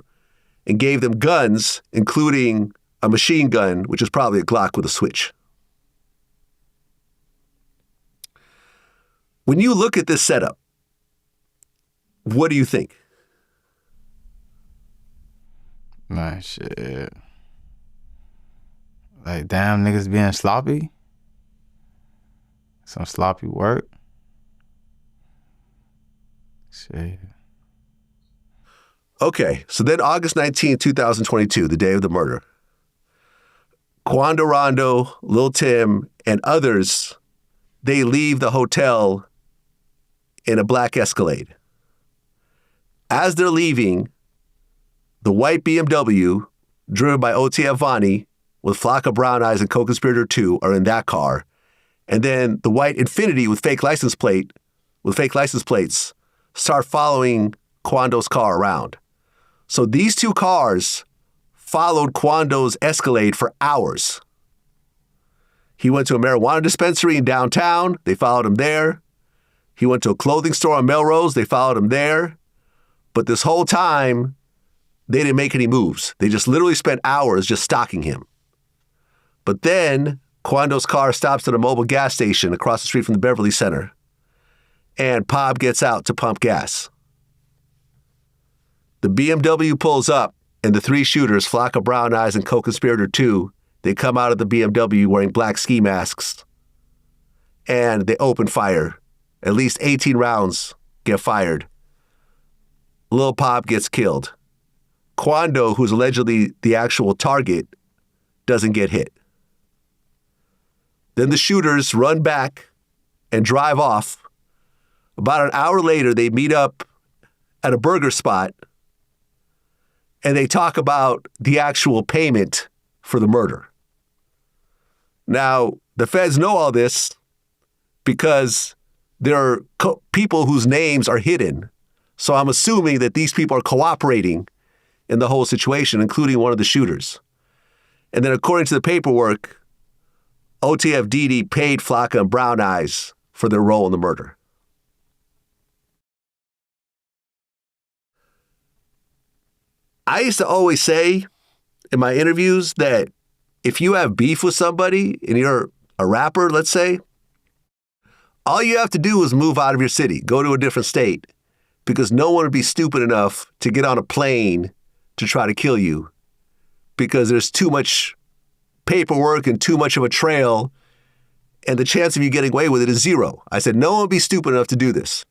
and gave them guns, including a machine gun, which is probably a Glock with a switch. When you look at this setup, what do you think? Man, shit. Like, damn, niggas being sloppy. Some sloppy work. Shit. Okay, so then August 19, 2022, the day of the murder, Quando Rondo, Lul Tim, and others, they leave the hotel in a black Escalade. As they're leaving, the white BMW, driven by OTF Vonnie, with Flocka, Brown Eyes, and Co-Conspirator 2 are in that car. And then the white Infiniti with fake license plates start following Quando's car around. So these 2 cars followed Quando's Escalade for hours. He went to a marijuana dispensary in downtown. They followed him there. He went to a clothing store on Melrose. They followed him there. But this whole time, they didn't make any moves. They just literally spent hours just stalking him. But then Quando's car stops at a mobile gas station across the street from the Beverly Center, and Pab gets out to pump gas. The BMW pulls up, and the 3 shooters, Flocka, Brown Eyes, and Co-Conspirator 2, they come out of the BMW wearing black ski masks, and they open fire. At least 18 rounds get fired. Lul Pab gets killed. Quando, who's allegedly the actual target, doesn't get hit. Then the shooters run back and drive off. About an hour later, they meet up at a burger spot and they talk about the actual payment for the murder. Now, the feds know all this because there are people whose names are hidden. So I'm assuming that these people are cooperating in the whole situation, including one of the shooters. And then according to the paperwork, OTF Dee paid Flocka and Brown Eyes for their role in the murder. I used to always say in my interviews that if you have beef with somebody and you're a rapper, let's say, all you have to do is move out of your city, go to a different state, because no one would be stupid enough to get on a plane to try to kill you because there's too much paperwork and too much of a trail, and the chance of you getting away with it is 0. I said, no one would be stupid enough to do this.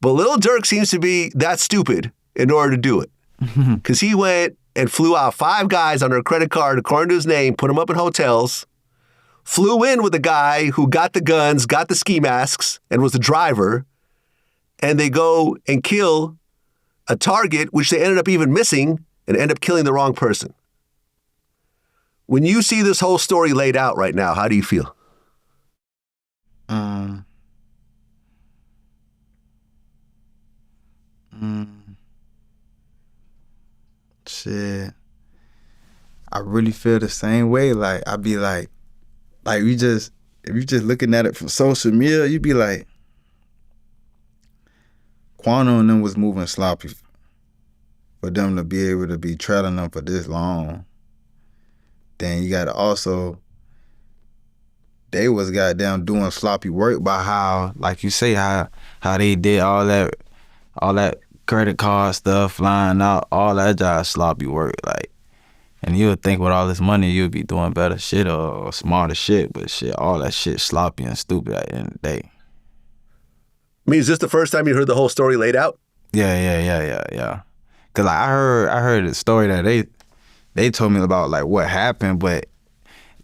But Lil Durk seems to be that stupid in order to do it. Because he went and flew out 5 guys under a credit card according to his name, put them up in hotels, flew in with the guy who got the guns, got the ski masks, and was the driver, and they go and kill a target, which they ended up even missing, and end up killing the wrong person. When you see this whole story laid out right now, how do you feel? Shit. I really feel the same way. Like, I be like we just if you just looking at it from social media, you be like, Quando and them was moving sloppy for them to be able to be trailing them for this long. Then you gotta also, they was goddamn doing sloppy work by how, like you say, how they did all that credit card stuff flying out, all that job sloppy work, like. And you would think with all this money you'd be doing better shit or smarter shit, but shit, all that shit sloppy and stupid at the end of the day. I mean, is this the first time you heard the whole story laid out? Yeah. Cause like I heard the story that they told me about like what happened, but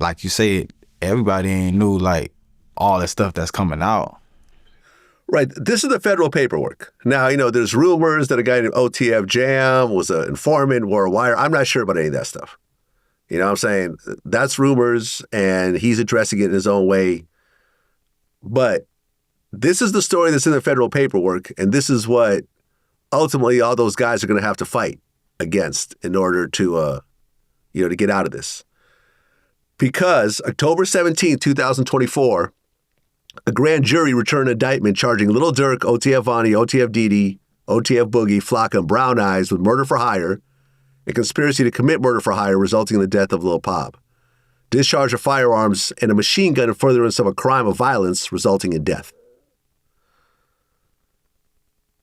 like you said, everybody ain't knew like all the stuff that's coming out. Right. This is the federal paperwork. Now, there's rumors that a guy named OTF Jam was an informant, wore a wire. I'm not sure about any of that stuff. You know what I'm saying? That's rumors, and he's addressing it in his own way. But this is the story that's in the federal paperwork, and this is what ultimately all those guys are going to have to fight against in order to, to get out of this. Because October 17, 2024, a grand jury returned an indictment charging Lil Durk, OTF Vonnie, OTF Didi, OTF Boogie, Flocka, and Brown Eyes with murder for hire and conspiracy to commit murder for hire resulting in the death of Lul Pab, discharge of firearms, and a machine gun in furtherance of a crime of violence resulting in death.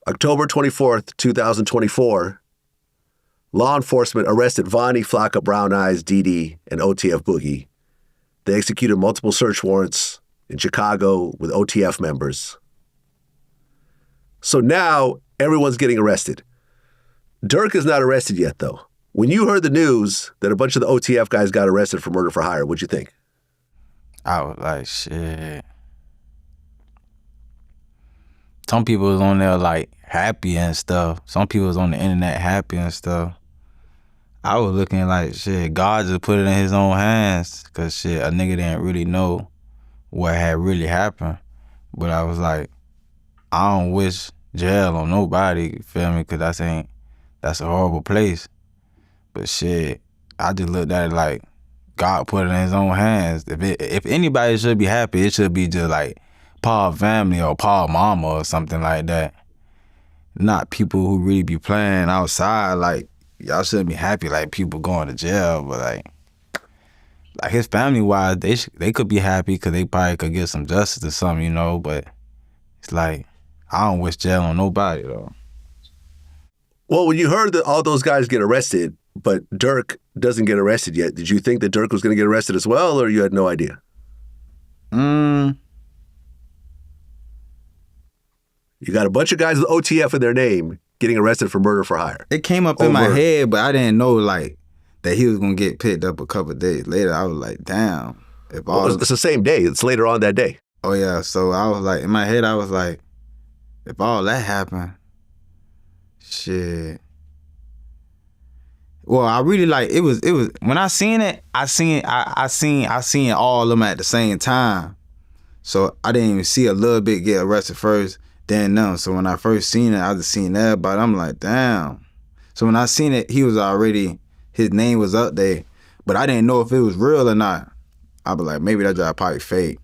October 24th, 2024, law enforcement arrested Vonnie, Flocka, Brown Eyes, Didi, and OTF Boogie. They executed multiple search warrants in Chicago with OTF members. So now everyone's getting arrested. Durk is not arrested yet, though. When you heard the news that a bunch of the OTF guys got arrested for murder for hire, what'd you think? I was like, shit. Some people was on there like happy and stuff. Some people was on the internet happy and stuff. I was looking like, shit, God just put it in his own hands, cause shit, a nigga didn't really know what had really happened. But I was like, I don't wish jail on nobody, you feel me? Cause that's a horrible place. But shit, I just looked at it like God put it in his own hands. If anybody should be happy, it should be just like Paul family or Paul mama or something like that. Not people who really be playing outside. Like, y'all shouldn't be happy like people going to jail, but like his family wise, they could be happy because they probably could get some justice or something, but it's like, I don't wish jail on nobody though. Well, when you heard that all those guys get arrested, but Durk doesn't get arrested yet, did you think that Durk was going to get arrested as well, or you had no idea? You got a bunch of guys with OTF in their name getting arrested for murder for hire. It came up in my head, but I didn't know like that he was gonna get picked up a couple of days later. I was like, damn. It's the same day. It's later on that day. Oh yeah. So I was like, in my head, I was like, if all that happened, shit. Well, I really like it was when I seen it, I seen all of them at the same time. So I didn't even see a little bit get arrested first, then none. So when I first seen it, I just seen everybody. I'm like, damn. So when I seen it, his name was up there, but I didn't know if it was real or not. I was like, maybe that job probably fake.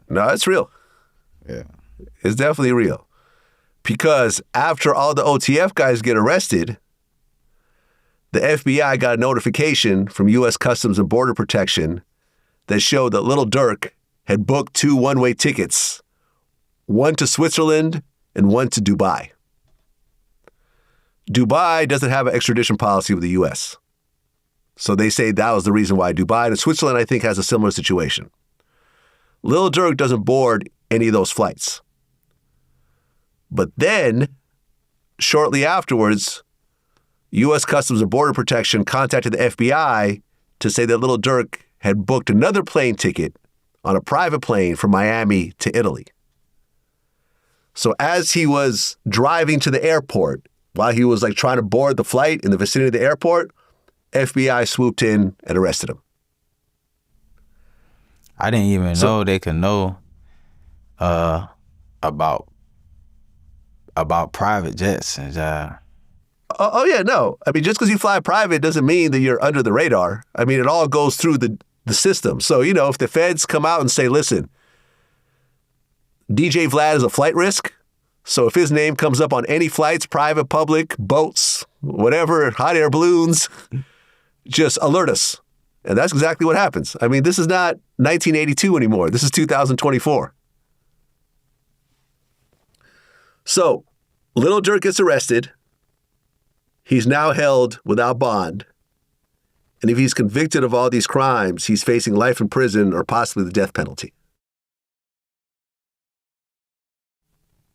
No, it's real. Yeah. It's definitely real. Because after all the OTF guys get arrested, the FBI got a notification from U.S. Customs and Border Protection that showed that Lil Durk had booked 2 one-way tickets, one to Switzerland and one to Dubai. Dubai doesn't have an extradition policy with the U.S., so they say that was the reason why Dubai. And Switzerland, I think, has a similar situation. Lil Durk doesn't board any of those flights. But then, shortly afterwards, U.S. Customs and Border Protection contacted the FBI to say that Lil Durk had booked another plane ticket on a private plane from Miami to Italy. So as he was driving to the airport, while he was like trying to board the flight in the vicinity of the airport, FBI swooped in and arrested him. I didn't even know they could know about private jets and Oh yeah, no. I mean, just because you fly private doesn't mean that you're under the radar. I mean, it all goes through the the system. So, if the feds come out and say, listen, DJ Vlad is a flight risk, so if his name comes up on any flights, private, public, boats, whatever, hot air balloons, just alert us. And that's exactly what happens. I mean, this is not 1982 anymore. This is 2024. So, Lil Durk gets arrested. He's now held without bond. And if he's convicted of all these crimes, he's facing life in prison or possibly the death penalty.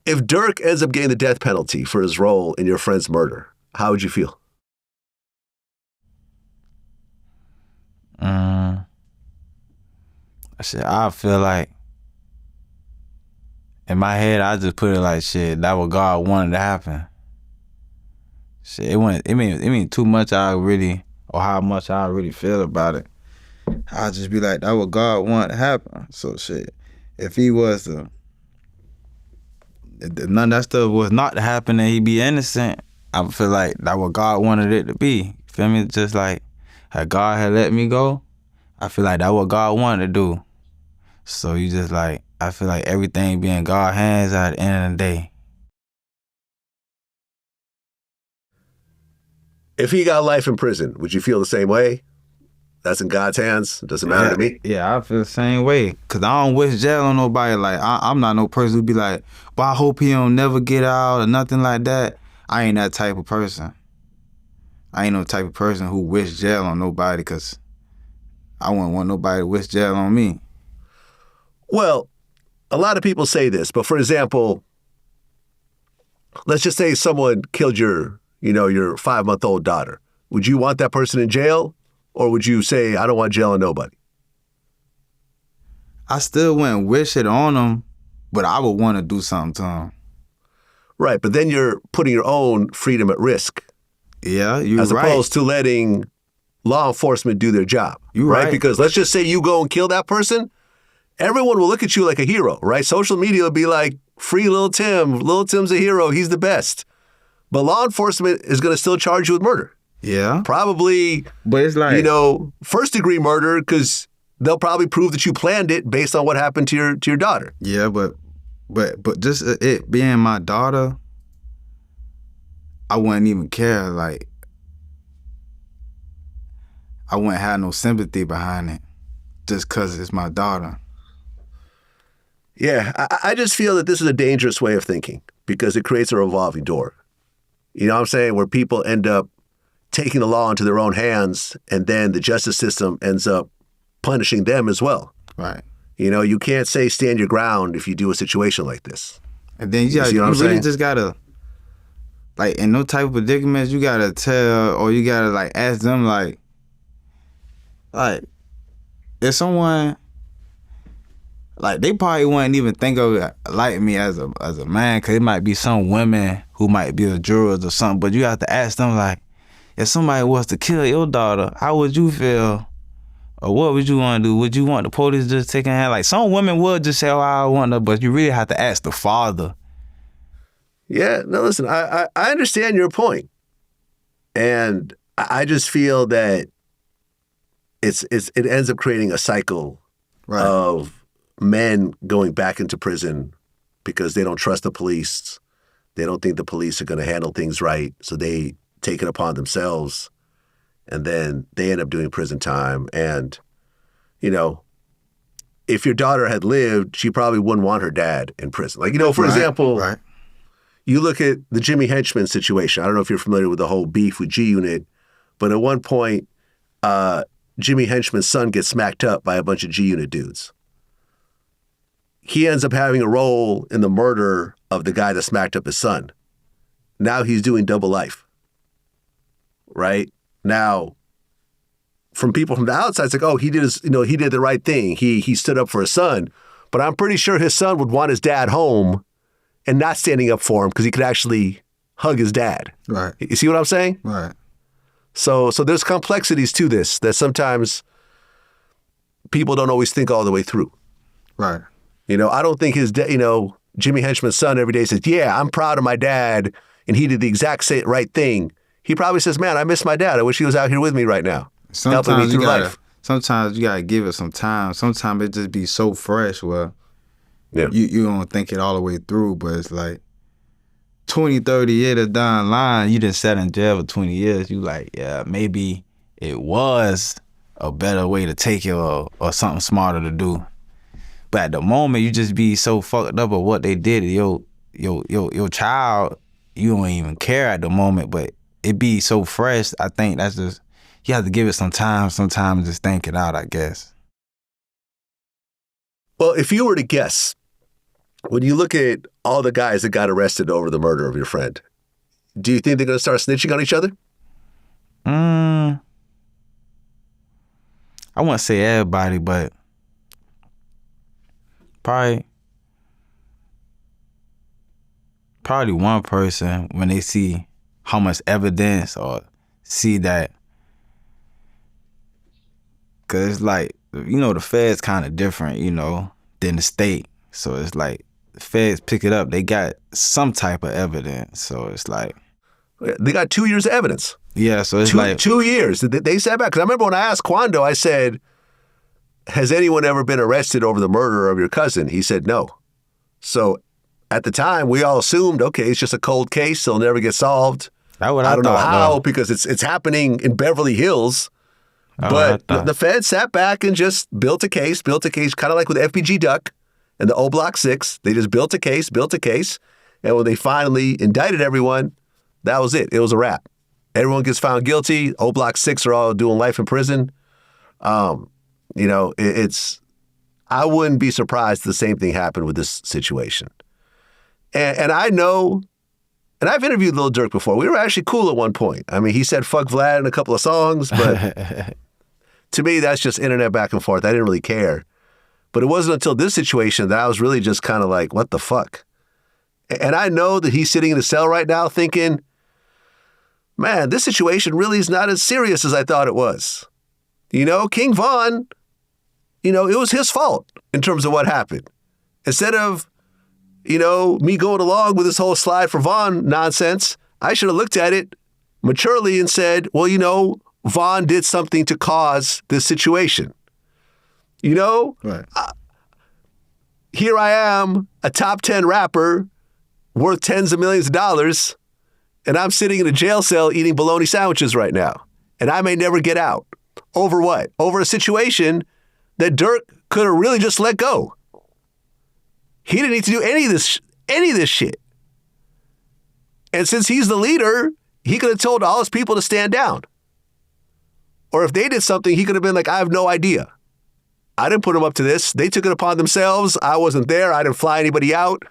If Durk ends up getting the death penalty for his role in your friend's murder, how would you feel? I feel like, in my head, I just put it like, shit, that what God wanted to happen. Shit, it mean too much how much I really feel about it. I'll just be like, that what God wanted to happen. So shit, if he was to, if none of that stuff was not to happen and he be innocent, I feel like that what God wanted it to be. Feel me? Just like how God had let me go, I feel like that what God wanted to do. So you just like, I feel like everything be in God's hands at the end of the day. If he got life in prison, would you feel the same way? That's in God's hands. It doesn't matter to me. Yeah, I feel the same way. Cause I don't wish jail on nobody. Like I'm not no person who be like, but I hope he don't never get out or nothing like that. I ain't that type of person. I ain't no type of person who wish jail on nobody, cause I wouldn't want nobody to wish jail on me. Well, a lot of people say this, but for example, let's just say someone killed your 5-month-old daughter. Would you want that person in jail? Or would you say, I don't want jail on nobody? I still wouldn't wish it on them, but I would want to do something to them. Right, but then you're putting your own freedom at risk. Yeah, you're right. As opposed to letting law enforcement do their job. You're right. Because let's just say you go and kill that person, everyone will look at you like a hero, right? Social media will be like, free Lul Tim. Lul Tim's a hero. He's the best. But law enforcement is going to still charge you with murder. Yeah. Probably, but it's like, first-degree murder, because they'll probably prove that you planned it based on what happened to your daughter. Yeah, but just it being my daughter, I wouldn't even care. Like, I wouldn't have no sympathy behind it just because it's my daughter. Yeah, I just feel that this is a dangerous way of thinking because it creates a revolving door. You know what I'm saying? Where people end up taking the law into their own hands, and then the justice system ends up punishing them as well. Right. You can't say stand your ground if you do a situation like this. And then you really just gotta, like, in no type of predicaments, you gotta tell, or you gotta like ask them, like if someone, like, they probably wouldn't even think of it like me as a man, cause it might be some women who might be a jurors or something, but you have to ask them, like, if somebody was to kill your daughter, how would you feel? Or what would you want to do? Would you want the police just taking hand? Like, some women would just say, oh, I want to, but you really have to ask the father. Yeah, no, listen, I understand your point. And I just feel that it ends up creating a cycle of men going back into prison because they don't trust the police. They don't think the police are going to handle things right. So they take it upon themselves, and then they end up doing prison time. And, if your daughter had lived, she probably wouldn't want her dad in prison. Like, for example, you look at the Jimmy Henchman situation. I don't know if you're familiar with the whole beef with G-Unit, but at one point, Jimmy Henchman's son gets smacked up by a bunch of G-Unit dudes. He ends up having a role in the murder of the guy that smacked up his son. Now he's doing double life. Right? Now, from people from the outside, it's like, oh, he did the right thing. He stood up for his son. But I'm pretty sure his son would want his dad home and not standing up for him because he could actually hug his dad. Right. You see what I'm saying? Right. So there's complexities to this that sometimes people don't always think all the way through. Right. I don't think Jimmy Henchman's son every day says, yeah, I'm proud of my dad and he did the exact right thing. He probably says, man, I miss my dad. I wish he was out here with me right now, helping me through life. sometimes you gotta give it some time. Sometimes it just be so fresh where Yeah. you don't think it all the way through, but it's like 20, 30 years down the line, you done sat in jail for 20 years. You like, yeah, maybe it was a better way to take it or something smarter to do. But at the moment, you just be so fucked up of what they did to your child, you don't even care at the moment, but it be so fresh. I think that's just, you have to give it some time sometimes, just think it out, I guess. Well, if you were to guess, when you look at all the guys that got arrested over the murder of your friend, do you think they're going to start snitching on each other? I wouldn't say everybody, but probably one person, when they see how much evidence or see that, because it's like, you know, the feds kind of different, you know, than the state. So it's like the feds pick it up. They got some type of evidence. So it's like, They got 2 years of evidence. yeah, so it's Two, like, 2 years. They sat back. Because I remember when I asked Quando, I said, has anyone ever been arrested over the murder of your cousin? He said no. So at the time, we all assumed, okay, it's just a cold case. It'll never get solved. that's what I don't know thought, how, though. because it's happening in Beverly Hills. That's what I But thought. the Fed sat back and just built a case, kind of like with FBG Duck and the O Block 6. They just built a case. And when they finally indicted everyone, that was it. It was a wrap. Everyone gets found guilty. O Block 6 are all doing life in prison. You know, I wouldn't be surprised if the same thing happened with this situation. And I know, and I've interviewed Lil Durk before. We were actually cool at one point. I mean, he said fuck Vlad in a couple of songs, but to me, that's just internet back and forth. I didn't really care. But it wasn't until this situation that I was really just kind of like, what the fuck? And I know that he's sitting in a cell right now thinking, man, this situation really is not as serious as I thought it was. You know, King Von, you know, it was his fault in terms of what happened. Instead of, you know, me going along with this whole slide for Von nonsense, I should have looked at it maturely and said, well, you know, Von did something to cause this situation. You know, Right. Here I am, a top 10 rapper worth tens of millions of dollars, and I'm sitting in a jail cell eating bologna sandwiches right now. And I may never get out. Over what? Over a situation that Durk could have really just let go. He didn't need to do any of this shit. And since he's the leader, he could have told all his people to stand down. Or if they did something, he could have been like, I have no idea. I didn't put them up to this. They took it upon themselves. I wasn't there. I didn't fly anybody out.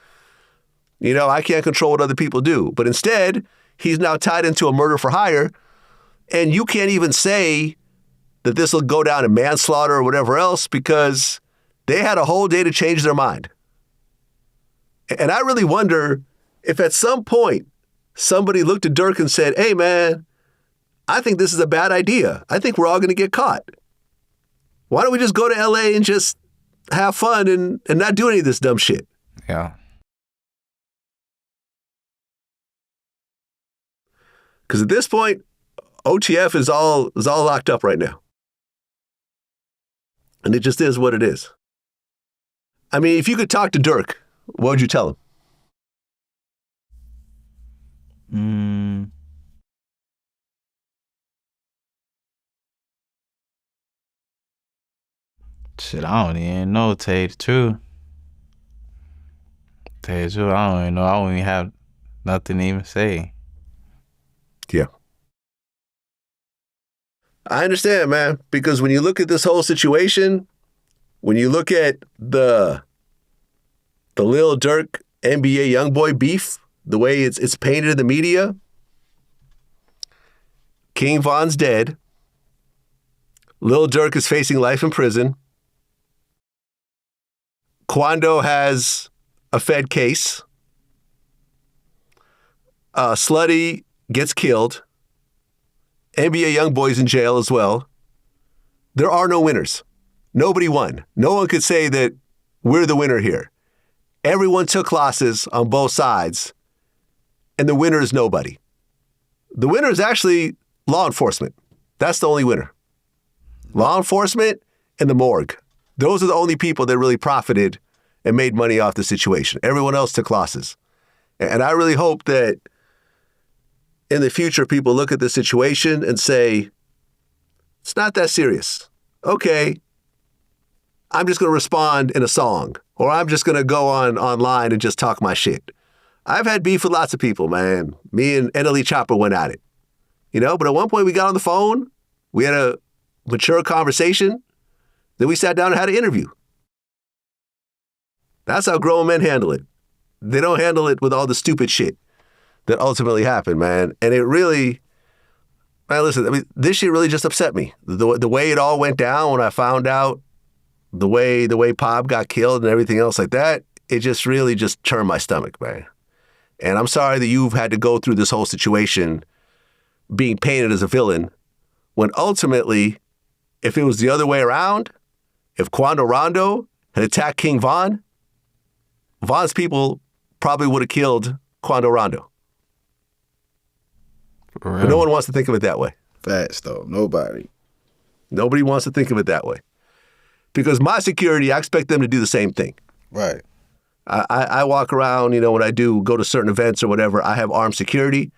You know, I can't control what other people do. But instead, he's now tied into a murder for hire. And you can't even say that this will go down in manslaughter or whatever else because they had a whole day to change their mind. And I really wonder if at some point somebody looked at Durk and said, hey, man, I think this is a bad idea. I think we're all going to get caught. Why don't we just go to LA and just have fun and not do any of this dumb shit? Yeah. Because at this point, OTF is all locked up right now. And it just is what it is. I mean, if you could talk to Durk, what would you tell him? Shit, I don't even know, tell you the truth. Tell you the truth, I don't even know. I don't even have nothing to even say. Yeah. I understand, man, because when you look at this whole situation, when you look at the Lil Durk NBA YoungBoy beef, the way it's painted in the media, King Von's dead. Lil Durk is facing life in prison. Quando has a Fed case. Slutty gets killed. NBA YoungBoy's in jail as well. There are no winners. Nobody won. No one could say that we're the winner here. Everyone took losses on both sides, and the winner is nobody. The winner is actually law enforcement. That's the only winner. Law enforcement and the morgue. Those are the only people that really profited and made money off the situation. Everyone else took losses. And I really hope that in the future, people look at the situation and say, it's not that serious. Okay, I'm just going to respond in a song, or I'm just going to go online and just talk my shit. I've had beef with lots of people, man. Me and NLE Chopper went at it. But at one point we got on the phone, we had a mature conversation, then we sat down and had an interview. That's how grown men handle it. They don't handle it with all the stupid shit that ultimately happened, man. And it really, man, listen, this shit really just upset me. The way it all went down when I found out the way Pab got killed and everything else like that, it just really just turned my stomach, man. And I'm sorry that you've had to go through this whole situation being painted as a villain when ultimately, if it was the other way around, if Quando Rondo had attacked King Von, Von's people probably would have killed Quando Rondo. But no one wants to think of it that way. Facts, though. Nobody. Nobody wants to think of it that way. Because my security, I expect them to do the same thing. Right. I walk around, when I go to certain events or whatever, I have armed security.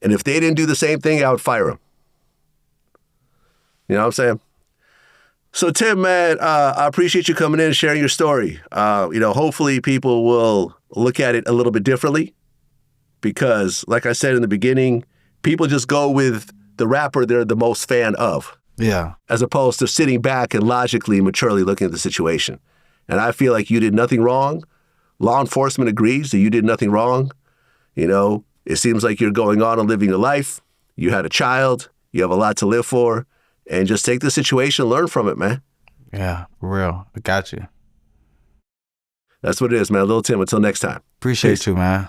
And if they didn't do the same thing, I would fire them. You know what I'm saying? So, Tim, man, I appreciate you coming in and sharing your story. Hopefully people will look at it a little bit differently because, like I said in the beginning, people just go with the rapper they're the most fan of. Yeah. As opposed to sitting back and logically, maturely looking at the situation. And I feel like you did nothing wrong. Law enforcement agrees that you did nothing wrong. It seems like you're going on and living your life. You had a child. You have a lot to live for. And just take the situation and learn from it, man. Yeah, for real. I got you. That's what it is, man. Lul Tim, until next time. Appreciate you, man.